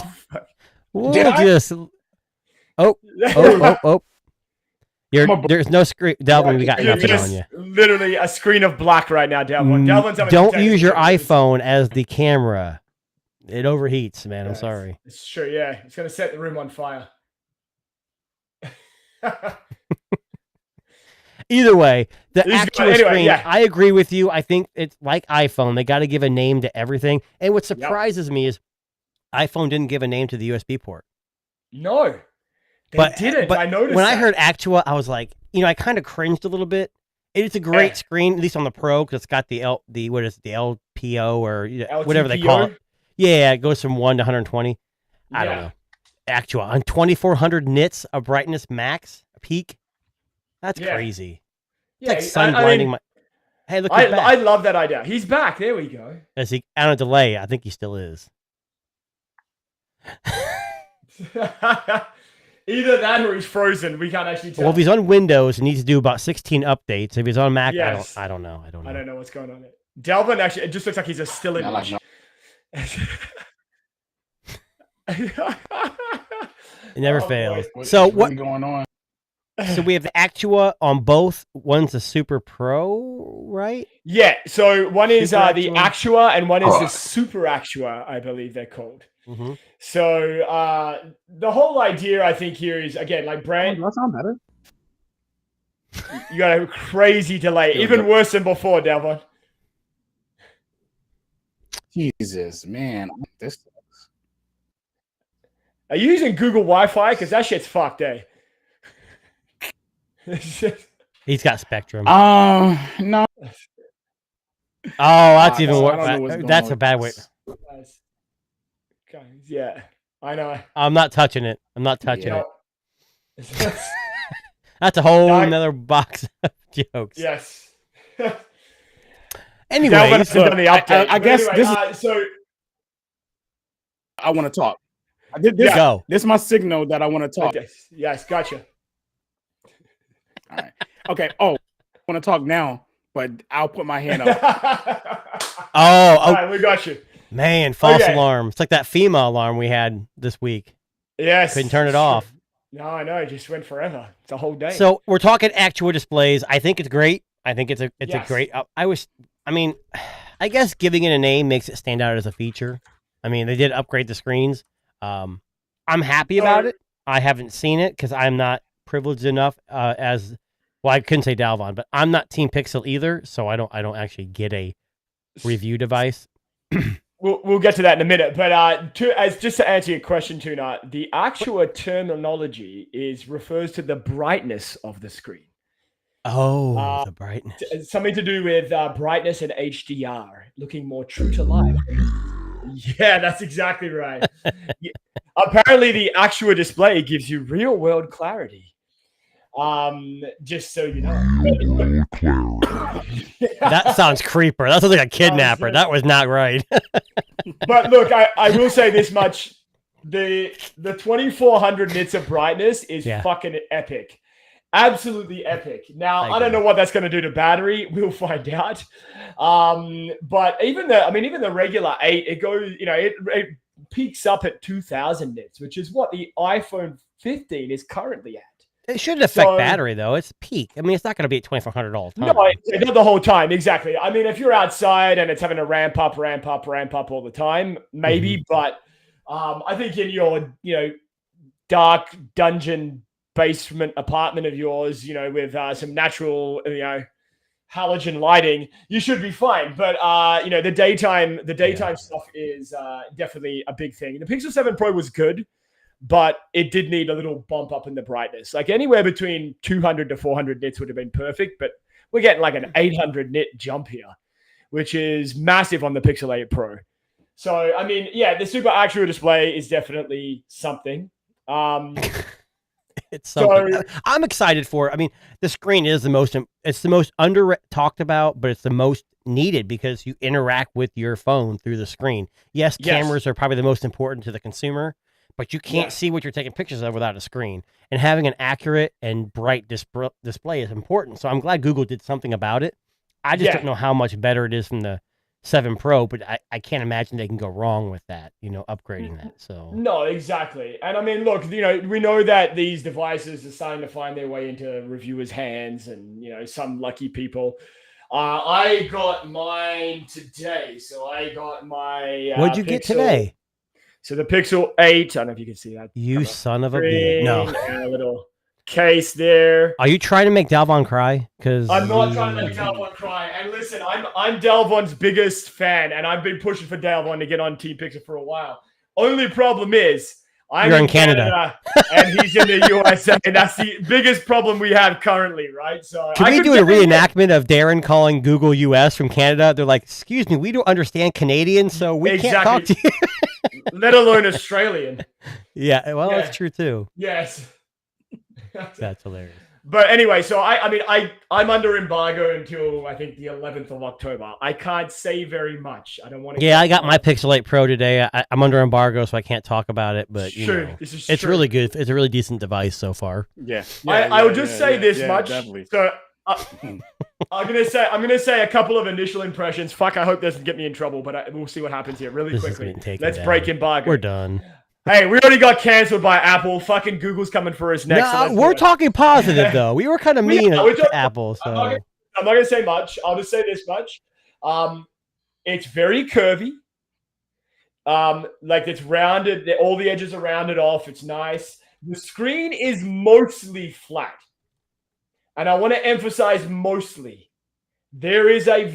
There's no screen. Dalvin, we got nothing on you. Literally a screen of black right now, Dalvin. Don't use your iPhone as the camera. It overheats, man. I'm sorry. It's true, yeah. It's going to set the room on fire. Either way, the Actua screen, I agree with you. I think it's like iPhone. They got to give a name to everything. And what surprises me is iPhone didn't give a name to the USB port. No, they didn't. But I noticed when I heard Actua, I was like, I kind of cringed a little bit. It's a great screen, at least on the Pro, because it's got the LPO or whatever they call it. Yeah, it goes from 1 to 120. I don't know. Actua on 2400 nits of brightness max peak. That's crazy. It's like sun blinding my. Hey, look! I love that idea. He's back. There we go. Is he on a delay? I think he still is. Either that or he's frozen. We can't actually tell. Well, if he's on Windows, he needs to do about 16 updates. If he's on Mac, I don't know. I don't know what's going on there. Dalvin actually, it just looks like he's a still image. It never fails. So what's going on? So we have the Actua on both. One's the Super Pro, right? Yeah. So one is the Actua and one is the Super Actua, I believe they're called. Mm-hmm. So the whole idea, I think, here is, again, like Brand. That sound better. You got a crazy delay, even worse than before, Dalvin. Jesus, man. This sucks. Are you using Google Wi-Fi? Because that shit's fucked, eh? He's got Spectrum. No. Oh, that's even I worse. don't know what's going That's on a bad way. Guys, yeah, I know. I'm not touching it. I'm not touching Yeah. it. That's a whole No, nother box of jokes. Yes. Anyways, Delvin hasn't done the update. I But guess anyway, this is. so I want to talk. go. This is my signal that I want to talk. okay. Yes, gotcha. All right. Okay. Oh, I want to talk now, but I'll put my hand up. All right, we got you. Man, false Okay. alarm. It's like that FEMA alarm we had this week. Yes. Couldn't turn it off. No, I know. It just went forever. It's a whole day. So we're talking actual displays. I think it's great. I think it's a Yes. great. I guess giving it a name makes it stand out as a feature. I mean, they did upgrade the screens. I'm happy about it. I haven't seen it because I'm not privileged enough as well. I couldn't say Dalvon, but I'm not Team Pixel either, so I don't actually get a review device. We'll get to that in a minute. But just to answer your question, Tuna, the actual terminology refers to the brightness of the screen. Oh, the brightness. It's something to do with brightness and HDR, looking more true to life. Yeah, that's exactly right. Yeah. Apparently, the actual display gives you real-world clarity. Just so you know. That sounds creeper. That sounds like a kidnapper. That was not right. But look, I will say this much: the 2400 nits of brightness is fucking epic. Absolutely epic. Now, I don't know what that's going to do to battery. We'll find out. But even the regular 8, it goes, it peaks up at 2000 nits, which is what the iPhone 15 is currently at. It shouldn't affect battery, though. It's peak. I mean, it's not going to be at 2400 all the time. No, not the whole time. Exactly. I mean, if you're outside and it's having to ramp up all the time, maybe. Mm-hmm. But I think in your, dark dungeon basement apartment of yours, with some natural, halogen lighting, you should be fine. But the daytime stuff is definitely a big thing. The Pixel 7 Pro was good, but it did need a little bump up in the brightness. Like anywhere between 200 to 400 nits would have been perfect, but we're getting like an 800 nit jump here, which is massive on the Pixel 8 Pro. So, I mean, the super actual display is definitely something. It's something. So, I'm excited for it. I mean, the screen is the most under talked about, but it's the most needed because you interact with your phone through the screen. Yes, cameras are probably the most important to the consumer, but you can't see what you're taking pictures of without a screen. And having an accurate and bright display is important. So I'm glad Google did something about it. I just don't know how much better it is from the 7 Pro, but I can't imagine they can go wrong with that, upgrading that. So no, exactly. And I mean, look, we know that these devices are starting to find their way into reviewers' hands and, some lucky people. I got mine today. So I got my What'd you get today? So the Pixel 8, I don't know if you can see that. You son of a bitch. No. And a little case there. Are you trying to make Dalvon cry? Because I'm not trying to make Dalvon cry. And listen, I'm Dalvon's biggest fan, and I've been pushing for Dalvon to get on Team Pixel for a while. Only problem is I'm in Canada and he's in the USA. That's the biggest problem we have currently, right? So can we do a reenactment of Darren calling Google US from Canada? They're like, "Excuse me, we don't understand Canadian, so we can't talk to you." Let alone Australian. Yeah, well, that's true too. Yes. That's hilarious. But anyway, so I'm under embargo until I think the 11th of October. I can't say very much. I don't want to. Yeah, I got my Pixel 8 Pro today. I'm under embargo, so I can't talk about it. But it's really good. It's a really decent device so far. Yeah. I will just say this much. Definitely. So I'm gonna say a couple of initial impressions. Fuck, I hope doesn't get me in trouble, but we'll see what happens here really quickly. Let's break embargo. We're done. Hey, we already got canceled by Apple. Fucking Google's coming for us next. No, we're talking positive though. We were kind of mean to Apple. So I'm not gonna say much. I'll just say this much. It's very curvy. Like it's rounded. All the edges are rounded off. It's nice. The screen is mostly flat. And I want to emphasize mostly. There is a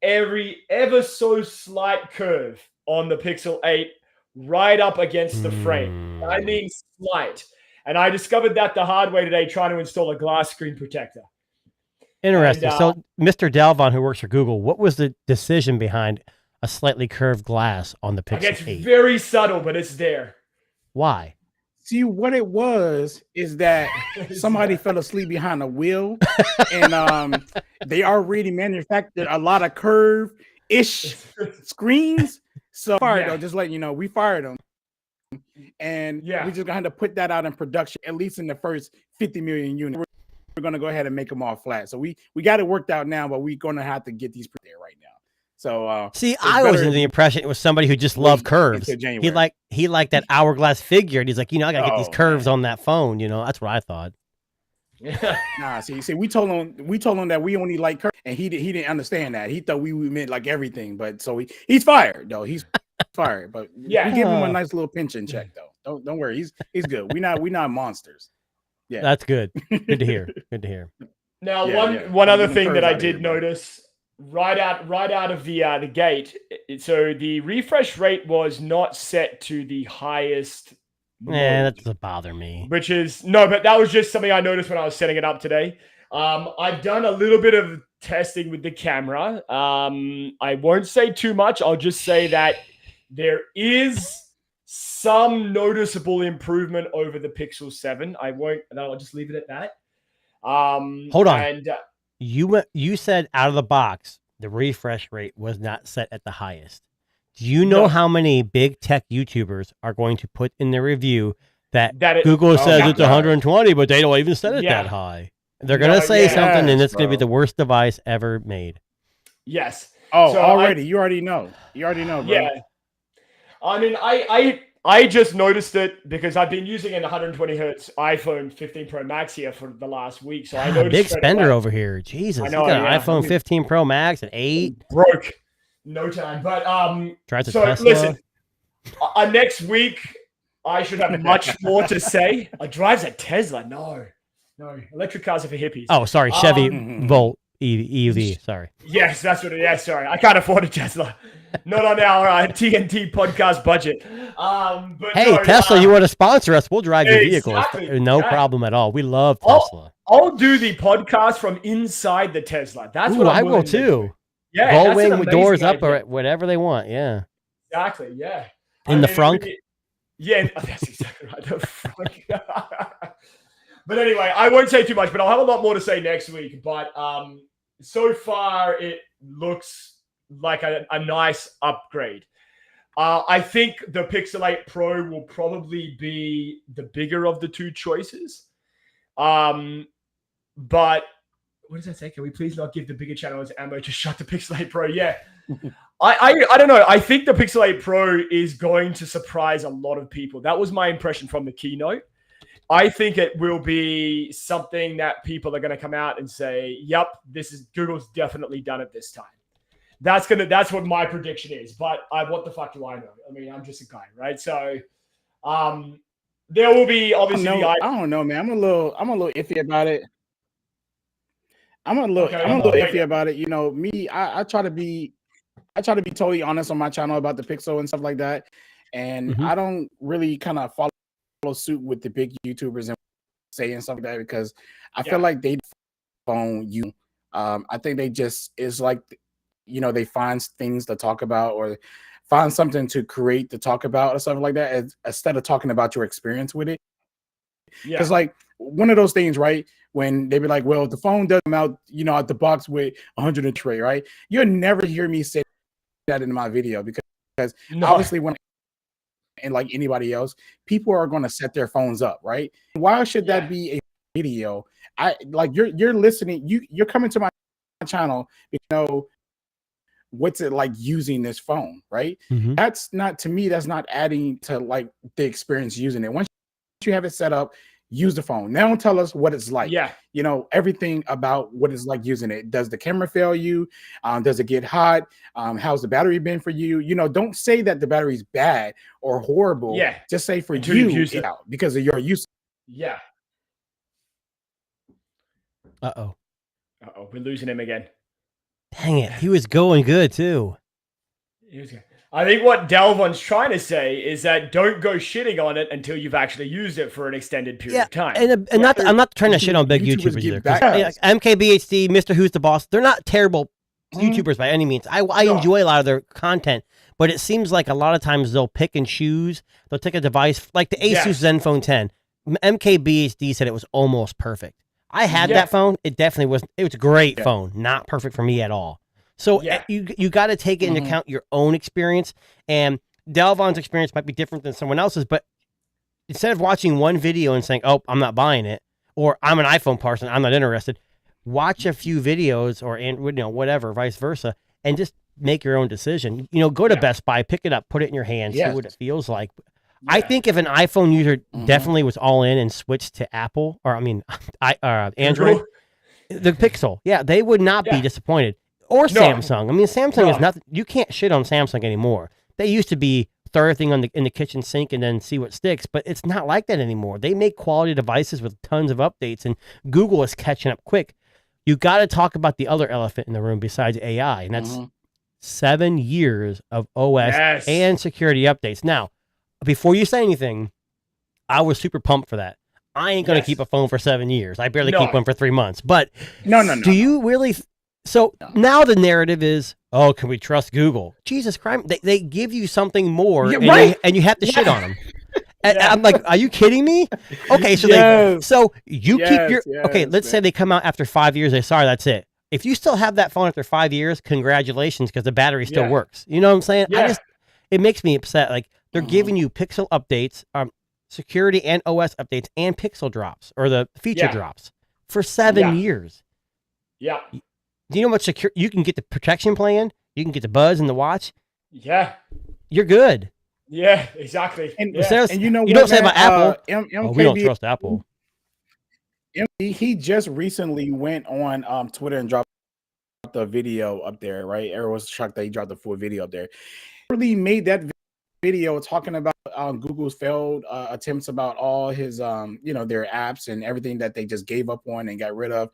ever so slight curve on the Pixel 8 right up against the frame. I mean slight. And I discovered that the hard way today trying to install a glass screen protector. Interesting. And, So, Mr. Dalvon, who works for Google, what was the decision behind a slightly curved glass on the Pixel it's 8? very subtle, but it's there. Why? See, what it was is that somebody fell asleep behind a wheel, and they already manufactured a lot of curve-ish screens. So fired though, just letting you know, we fired them. And we just gonna put that out in production, at least in the first 50 million units. We're gonna go ahead and make them all flat. So we got it worked out now, but we're gonna have to get these there right now. So see, I was under the impression it was somebody who just loved curves. He liked that hourglass figure, and he's like, I gotta get these curves on that phone. That's what I thought. Nah, see, we told him that we only like curves, and he didn't understand that. He thought we meant like everything, but so he's fired though. He's fired, but we give him a nice little pension check though. Don't worry, he's good. We not monsters. Yeah, that's good. Good to hear. Good to hear. Now, one other thing that I did notice right out of the gate, so the refresh rate was not set to the highest. That doesn't bother me. But that was just something I noticed when I was setting it up today. I've done a little bit of testing with the camera. I won't say too much. I'll just say that there is some noticeable improvement over the Pixel 7. I'll just leave it at that. Hold on. And you said out of the box, the refresh rate was not set at the highest. Do you know how many big tech YouTubers are going to put in their review that Google says it's 120, but they don't even set it that high? They're going to say something, and it's going to be the worst device ever made. Yes. Oh, so you already know. You already know, bro. Yeah. I mean, I just noticed it because I've been using an 120 hertz iPhone 15 Pro Max here for the last week. So I noticed big spender over here. Jesus, I know, you got an iPhone 15 Pro Max at 8. Broke. No time. But drives a Tesla. Listen, next week I should have much more to say. Drives a Tesla. No. Electric cars are for hippies. Oh, sorry, Chevy Volt EV. Sorry. Yes, that's what it is. Yeah, sorry. I can't afford a Tesla. Not on our TNT podcast budget. But hey, Tesla, you want to sponsor us? We'll drive your vehicles. No problem at all. We love Tesla. I'll do the podcast from inside the Tesla. That's what I will too. Yeah, Gullwing with doors up or whatever they want. Yeah. Exactly. Yeah. In the front. Yeah, that's exactly right. The front. But anyway, I won't say too much, but I'll have a lot more to say next week. But so far, it looks like a nice upgrade. I think the Pixel 8 Pro will probably be the bigger of the two choices. But what does that say? Can we please not give the bigger channels ammo to shut the Pixel 8 Pro? Yeah. I don't know. I think the Pixel 8 Pro is going to surprise a lot of people. That was my impression from the keynote. I think it will be something that people are going to come out and say, yep, Google's definitely done it this time. That's what my prediction is. But what the fuck do I know? I mean, I'm just a guy, right? So there will be obviously I don't know, man. I'm a little iffy about it. I'm a little iffy about it. Me, I try to be totally honest on my channel about the Pixel and stuff like that. And I don't really kind of follow suit with the big YouTubers and saying something like that because I feel like they phone you. I think they just is like, they find things to talk about or find something to create to talk about or something like that instead of talking about your experience with it. Because like one of those things, right? When they be like, well, the phone doesn't come out, out the box with 100 tray, right? You'll never hear me say that in my video because obviously when and like anybody else, people are going to set their phones up, right? Why should that be a video? You're listening, you're coming to my channel, what's it like using this phone, right? That's not adding to like the experience using it. Once you have it set up, use the phone. Now tell us what it's like. Everything about what it's like using it. Does the camera fail you? Does it get hot? How's the battery been for you? Don't say that the battery's bad or horrible. Just say for you out because of your use. Uh-oh, we're losing him again. Dang it. He was going good too. I think what Delvon's trying to say is that don't go shitting on it until you've actually used it for an extended period of time. And I'm not trying to shit on big YouTubers either. MKBHD, Mr. Who's the Boss, they're not terrible YouTubers by any means. I enjoy a lot of their content, but it seems like a lot of times they'll pick and choose. They'll take a device like the Asus Zenfone 10. MKBHD said it was almost perfect. I had that phone. It definitely was. It was a great phone. Not perfect for me at all. So you got to take into account your own experience, and Delvon's experience might be different than someone else's, but instead of watching one video and saying, oh, I'm not buying it, or I'm an iPhone person, I'm not interested, watch a few videos or whatever, vice versa, and just make your own decision. Go to Best Buy, pick it up, put it in your hand, see what it feels like. I think if an iPhone user definitely was all in and switched to Apple, or Android, the Pixel, they would not be disappointed. Or Samsung. I mean, Samsung is nothing. You can't shit on Samsung anymore. They used to be throw everything in the kitchen sink and then see what sticks, but it's not like that anymore. They make quality devices with tons of updates, and Google is catching up quick. You got to talk about the other elephant in the room besides AI, and that's 7 years of OS and security updates. Now, before you say anything, I was super pumped for that. I ain't going to keep a phone for 7 years. I barely keep one for 3 months. But do you really... So now the narrative is, oh, can we trust Google? Jesus Christ. They give you something more and you have to shit on them. And I'm like, are you kidding me? Okay, so you keep your... Okay, let's say they come out after 5 years. They sorry, that's it. If you still have that phone after 5 years, congratulations, because the battery still works. You know what I'm saying? It makes me upset. Like, they're giving you Pixel updates, security and OS updates, and Pixel drops, or the feature drops, for 7 years. Yeah. Do you know what you can get the protection plan? You can get the Buzz and the watch. Yeah. You're good. Yeah, exactly. And you don't say about Apple. We don't trust Apple. He just recently went on Twitter and dropped the video up there, right? Everyone was shocked that he dropped the full video up there. He really made that video talking about Google's failed attempts about all his their apps and everything that they just gave up on and got rid of.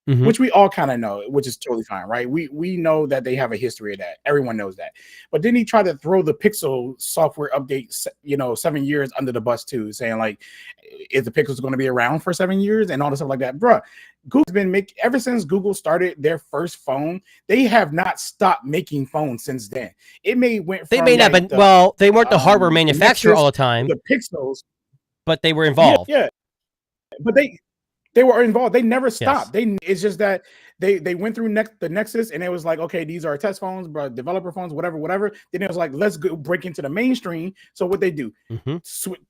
Which we all kind of know, which is totally fine, right? We know that they have a history of that. Everyone knows that. But then he tried to throw the Pixel software update, 7 years under the bus too, saying like, is the Pixels going to be around for 7 years and all this stuff like that, bruh. Google's been ever since Google started their first phone, they have not stopped making phones since then. They may not, but they weren't the hardware manufacturer all the time. The Pixels, but they were involved. Yeah, but they were involved. They never stopped. It's just that they went through the Nexus, and it was like, okay, these are test phones, but developer phones, whatever. Then it was like, let's go break into the mainstream. So what they do,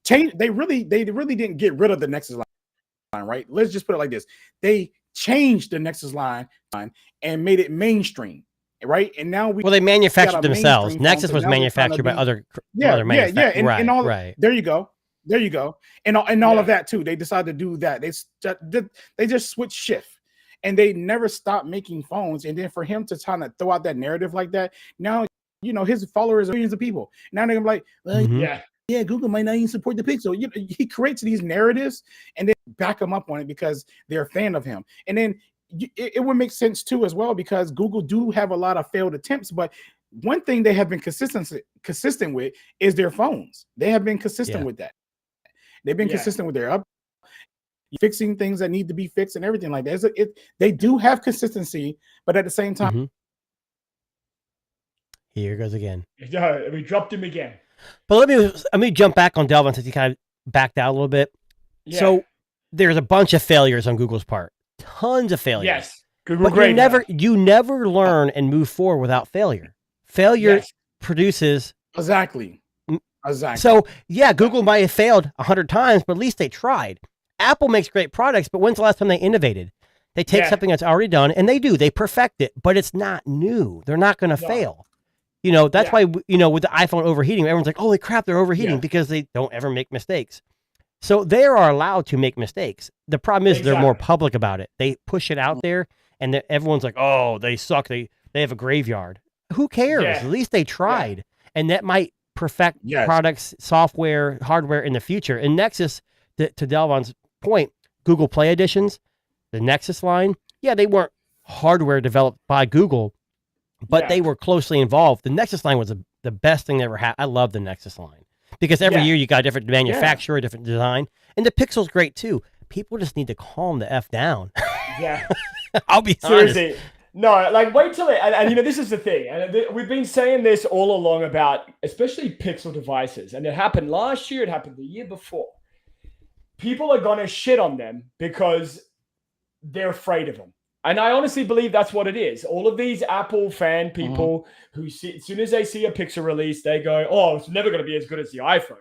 change. They really didn't get rid of the Nexus line, right? Let's just put it like this: they changed the Nexus line and made it mainstream, right? And now they manufactured themselves. Nexus was manufactured by other manufacturers. And all right. There you go. And all of that too. They decided to do that. They just switched shift, and they never stopped making phones. And then for him to try to throw out that narrative like that, now his followers are millions of people. Now they're like, Google might not even support the Pixel. He creates these narratives and then back him up on it because they're a fan of him. And then it would make sense too as well, because Google do have a lot of failed attempts, but one thing they have been consistent with is their phones. They have been consistent with that. They've been consistent with their fixing things that need to be fixed and everything like that. They do have consistency, but at the same time, here goes again. We dropped him again. But let me jump back on Delvin since he kind of backed out a little bit. Yeah. So there's a bunch of failures on Google's part, tons of failures. Yes, Google, but great. You never learn and move forward without failure. Failure produces exactly. So Google might have failed 100 times, but at least they tried. Apple makes great products, but when's the last time they innovated? They take something that's already done and they perfect it, but it's not new. They're not going to fail. That's why, with the iPhone overheating, everyone's like, holy crap, they're overheating because they don't ever make mistakes. So they are allowed to make mistakes. The problem is they're more public about it. They push it out there and everyone's like, oh, they suck. They have a graveyard. Who cares? At least they tried. And that might perfect products, software, hardware in the future. And Nexus, to Delvon's point, Google Play editions, the Nexus line, they weren't hardware developed by Google, but they were closely involved. The Nexus line was the best thing they ever had. I love the Nexus line because every year you got a different manufacturer, a different design, and the Pixel's great too. People just need to calm the F down. Yeah. I'll be seriously. honest. No, like wait till it, and this is the thing, and we've been saying this all along about especially Pixel devices, and it happened last year, it happened the year before. People are gonna shit on them because they're afraid of them. And I honestly believe that's what it is. All of these Apple fan people who see, as soon as they see a Pixel release, they go, oh, it's never going to be as good as the iPhone.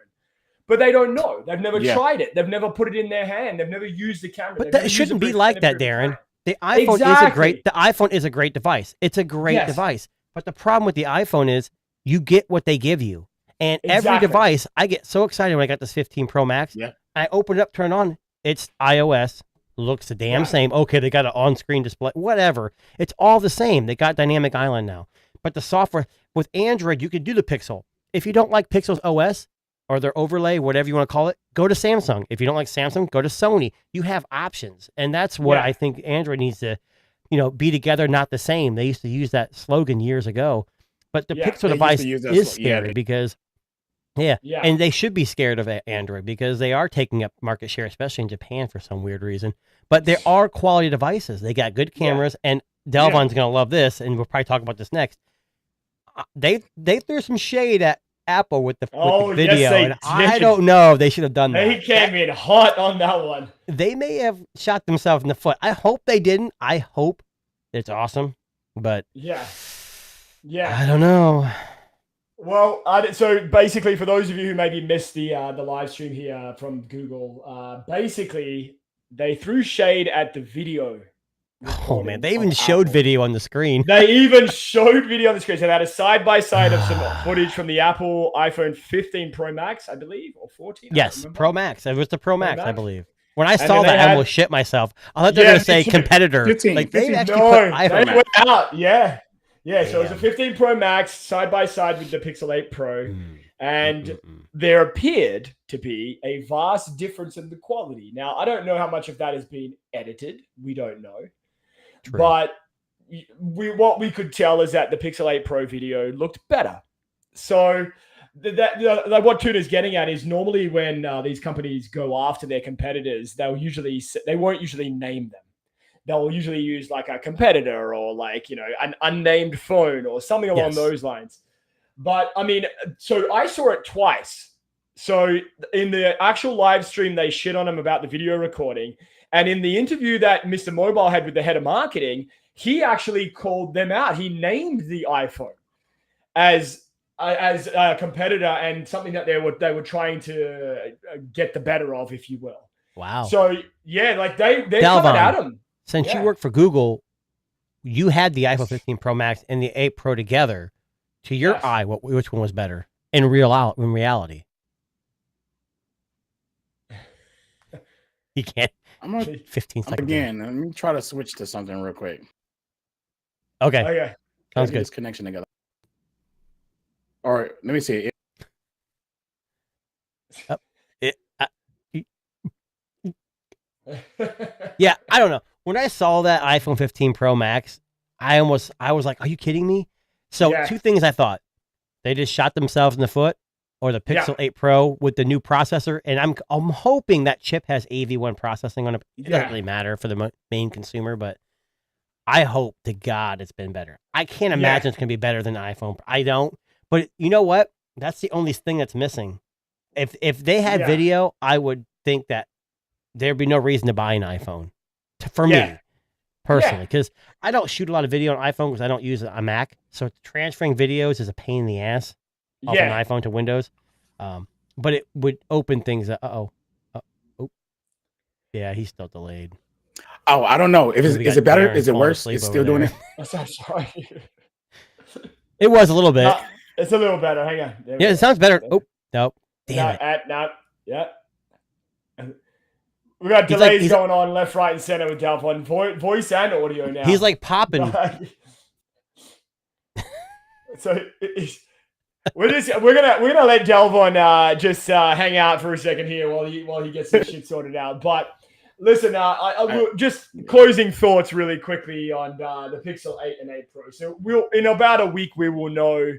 But they don't know. They've never tried it. They've never put it in their hand. They've never used the camera. But it shouldn't be like that, Darren. The iPhone is a great device. It's a great device. But the problem with the iPhone is you get what they give you. And every device, I get so excited when I got this 15 Pro Max. Yeah. I open it up, turn it on. It's iOS. Looks the damn same. Okay, they got an on-screen display. Whatever. It's all the same. They got Dynamic Island now. But the software, with Android, you could do the Pixel. If you don't like Pixel's OS or their overlay, whatever you want to call it, go to Samsung. If you don't like Samsung, go to Sony. You have options. And that's what I think Android needs to, be together, not the same. They used to use that slogan years ago. But the Pixel device is scary because... Yeah, and they should be scared of Android because they are taking up market share, especially in Japan for some weird reason. But there are quality devices. They got good cameras, and Delvon's going to love this, and we'll probably talk about this next. They threw some shade at Apple with the video, and I don't know. They should have done that. They came in hot on that one. They may have shot themselves in the foot. I hope they didn't. I hope it's awesome, but yeah, I don't know. Well, so basically, for those of you who maybe missed the live stream here from Google, basically they threw shade at the video. Oh man, they even showed video on the screen. They even showed video on the screen. So they had a side by side of some footage from the Apple iPhone 15 Pro Max, I believe, or 14. Yes, Pro Max. It was the Pro Max, I believe. When I saw that, I almost shit myself. I thought they were going to say competitor. 15, like 15, they actually put iPhone. They went out, Yeah, so it was a 15 Pro Max side by side with the Pixel 8 Pro, and there appeared to be a vast difference in the quality. Now, I don't know how much of that has been edited. We don't know. True. But what we could tell is that the Pixel 8 Pro video looked better. So what Tuna's getting at is normally when these companies go after their competitors, they won't usually name them. They'll usually use like a competitor or like, an unnamed phone or something along those lines. But I mean, so I saw it twice. So in the actual live stream, they shit on him about the video recording. And in the interview that Mr. Mobile had with the head of marketing, he actually called them out. He named the iPhone as a competitor and something that they were trying to get the better of, if you will. Wow. So yeah, like they're coming at him. Since you work for Google, you had the iPhone 15 Pro Max and the 8 Pro together. To your eye, which one was better in reality? You can't. I'm on 15 seconds. Again, let me try to switch to something real quick. Okay. Sounds good. This connection together. All right, let me see. Yeah, I don't know. When I saw that iPhone 15 Pro Max, I was like, are you kidding me? So two things I thought. They just shot themselves in the foot, or the Pixel 8 Pro with the new processor. And I'm hoping that chip has AV1 processing on it. It doesn't really matter for the main consumer, but I hope to God it's been better. I can't imagine it's going to be better than the iPhone. I don't. But you know what? That's the only thing that's missing. If they had video, I would think that there'd be no reason to buy an iPhone. For me, personally, because I don't shoot a lot of video on iPhone because I don't use a Mac. So transferring videos is a pain in the ass off an iPhone to Windows. But it would open things up. Oh. Yeah, he's still delayed. Oh, I don't know. Is it better? Is it worse? It's still doing it? I'm sorry. It was a little bit. It's a little better. Hang on. It sounds better. Oh, no. Damn it. We got delays going on left, right, and center with Delphon. Voice and audio now. He's like popping. So we're gonna let Delphon just hang out for a second here while he gets this shit sorted out. But Listen, I will just closing thoughts really quickly on the Pixel 8 and 8 Pro. So in about a week we will know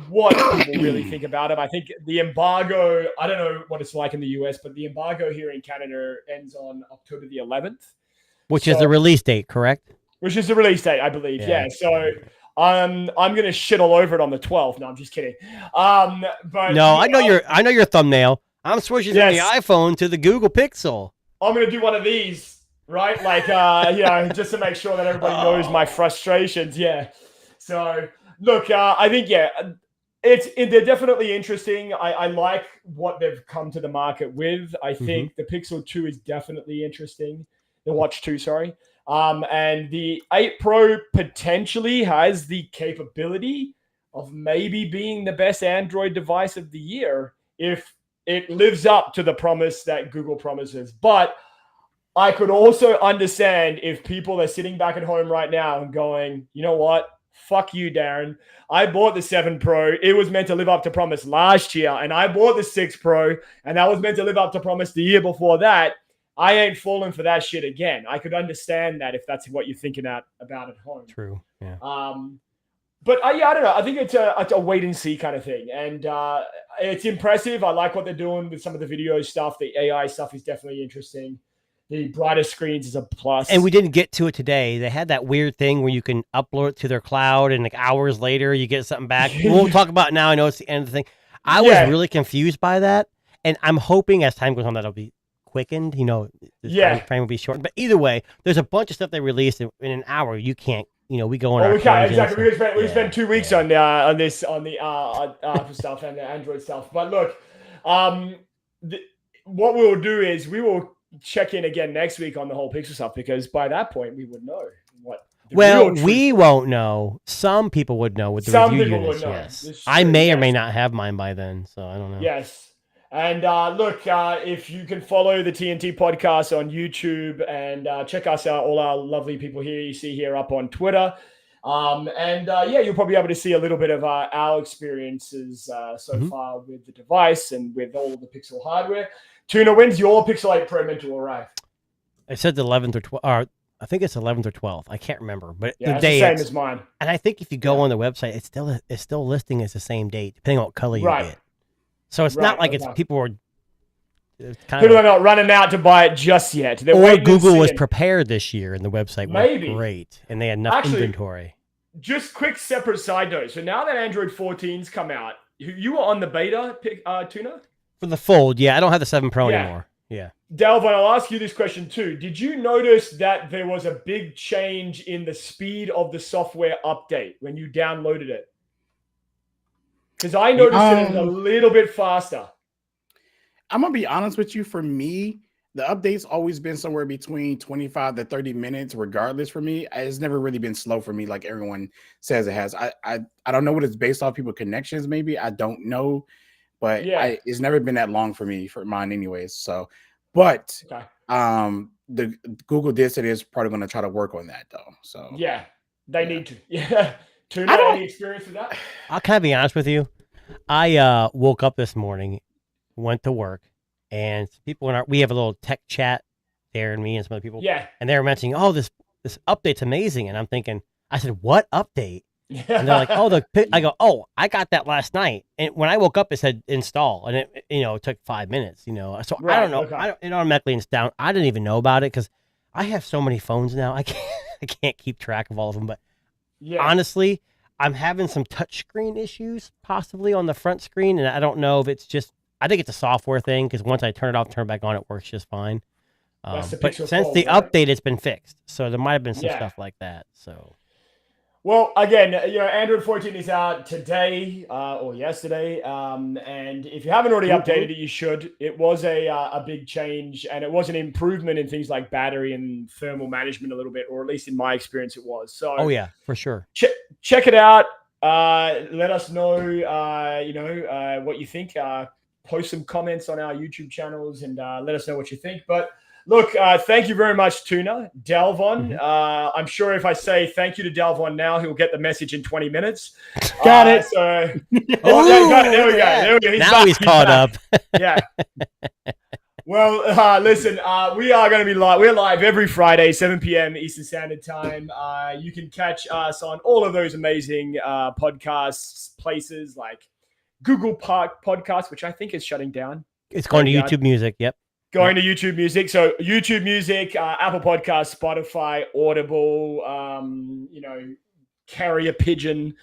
what people really think about it. I think the embargo, I don't know what it's like in the US, but the embargo here in Canada ends on October the 11th. Which is the release date, correct? Which is the release date, I believe. Yeah. So I'm gonna shit all over it on the 12th. No, I'm just kidding. But no, I know your thumbnail. I'm switching from the iPhone to the Google Pixel. I'm gonna do one of these, right? Like just to make sure that everybody knows my frustrations. Yeah. So look, I think they're definitely interesting. I like what they've come to the market with. I think the Pixel 2 is definitely interesting. The Watch 2, sorry. And the 8 Pro potentially has the capability of maybe being the best Android device of the year if it lives up to the promise that Google promises. But I could also understand if people are sitting back at home right now and going, you know what? Fuck you, Darren. I bought the 7 Pro. It was meant to live up to promise last year. And I bought the 6 Pro. And that was meant to live up to promise the year before that. I ain't falling for that shit again. I could understand that if that's what you're thinking about at home. True. Yeah. But I don't know. I think it's a wait and see kind of thing. And it's impressive. I like what they're doing with some of the video stuff. The AI stuff is definitely interesting. The brighter screens is a plus. And we didn't get to it today. They had that weird thing where you can upload it to their cloud and like hours later you get something back. We won't talk about it now. I know it's the end of the thing. I was really confused by that. And I'm hoping as time goes on that'll be quickened. The time frame will be shortened. But either way, there's a bunch of stuff they released in an hour. You can't, we go on our exactly. We spent 2 weeks on the stuff and the Android stuff. But look, what we'll do is we will check in again next week on the whole Pixel stuff, because by that point we would know what. We won't know. Some people would know with the review units. Yes, I may or may not have mine by then, so I don't know. Yes. And look, if you can follow the TNT Podcast on YouTube and check us out, all our lovely people here you see here up on Twitter. You'll probably be able to see a little bit of our experiences so far with the device and with all the Pixel hardware. Tuna, when's your Pixel 8 Pro meant to arrive? I said the 11th or 12th. I think it's 11th or 12th. I can't remember, but the day the same as mine. And I think if you go on the website, it's still listing as the same date, depending on what color you get. So it's not like it's people are. People are not running out to buy it just yet. Or Google was prepared this year, and the website was great, and they had enough inventory. Just quick separate side note. So now that Android 14's come out, you were on the beta, Tuna? For the Fold, I don't have the 7 Pro anymore. Yeah. Delvin, I'll ask you this question too. Did you notice that there was a big change in the speed of the software update when you downloaded it? Because I noticed it a little bit faster. I'm going to be honest with you. For me, the update's always been somewhere between 25 to 30 minutes, regardless for me. It's never really been slow for me like everyone says it has. I don't know what it's based off people's connections, maybe. I don't know. But it's never been that long for me, for mine anyways. So, but the Google did say it's probably going to try to work on that, though. So they need to. Yeah. Tuna, any experience with that? I'll kind of be honest with you. I woke up this morning, went to work, and people we have a little tech chat, Darren, me, and some other people. Yeah. And they were mentioning, this update's amazing, and I'm thinking, I said, what update? And they're like, I go, I got that last night. And when I woke up, it said install, and it took 5 minutes, So I don't know. Okay. It automatically installed down. I didn't even know about it because I have so many phones now. I can't keep track of all of them. But honestly, I'm having some touchscreen issues possibly on the front screen, and I don't know if it's just. I think it's a software thing because once I turn it off, turn it back on, it works just fine. But since the update, it's been fixed, so there might have been some stuff like that. So. Well, again, Android 14 is out today or yesterday, and if you haven't already updated it, you should. It was a big change, and it was an improvement in things like battery and thermal management a little bit, or at least in my experience, it was. So, for sure. Check it out. Let us know, what you think. Post some comments on our YouTube channels and let us know what you think. But look, thank you very much, Tuna. Delvon, I'm sure if I say thank you to Delvon now, he'll get the message in 20 minutes. Got it. There we go. Now he's caught up. Yeah. Well, listen, we are going to be live. We're live every Friday, 7 p.m. Eastern Standard Time. You can catch us on all of those amazing podcasts places like Google Podcast, which I think is shutting down. It's going to YouTube Music. Yep. Going to YouTube Music. So YouTube Music, Apple Podcasts, Spotify, Audible, Carrier Pigeon.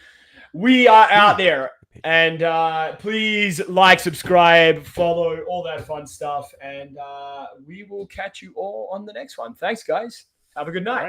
We are out there. And please like, subscribe, follow, all that fun stuff. And we will catch you all on the next one. Thanks, guys. Have a good night.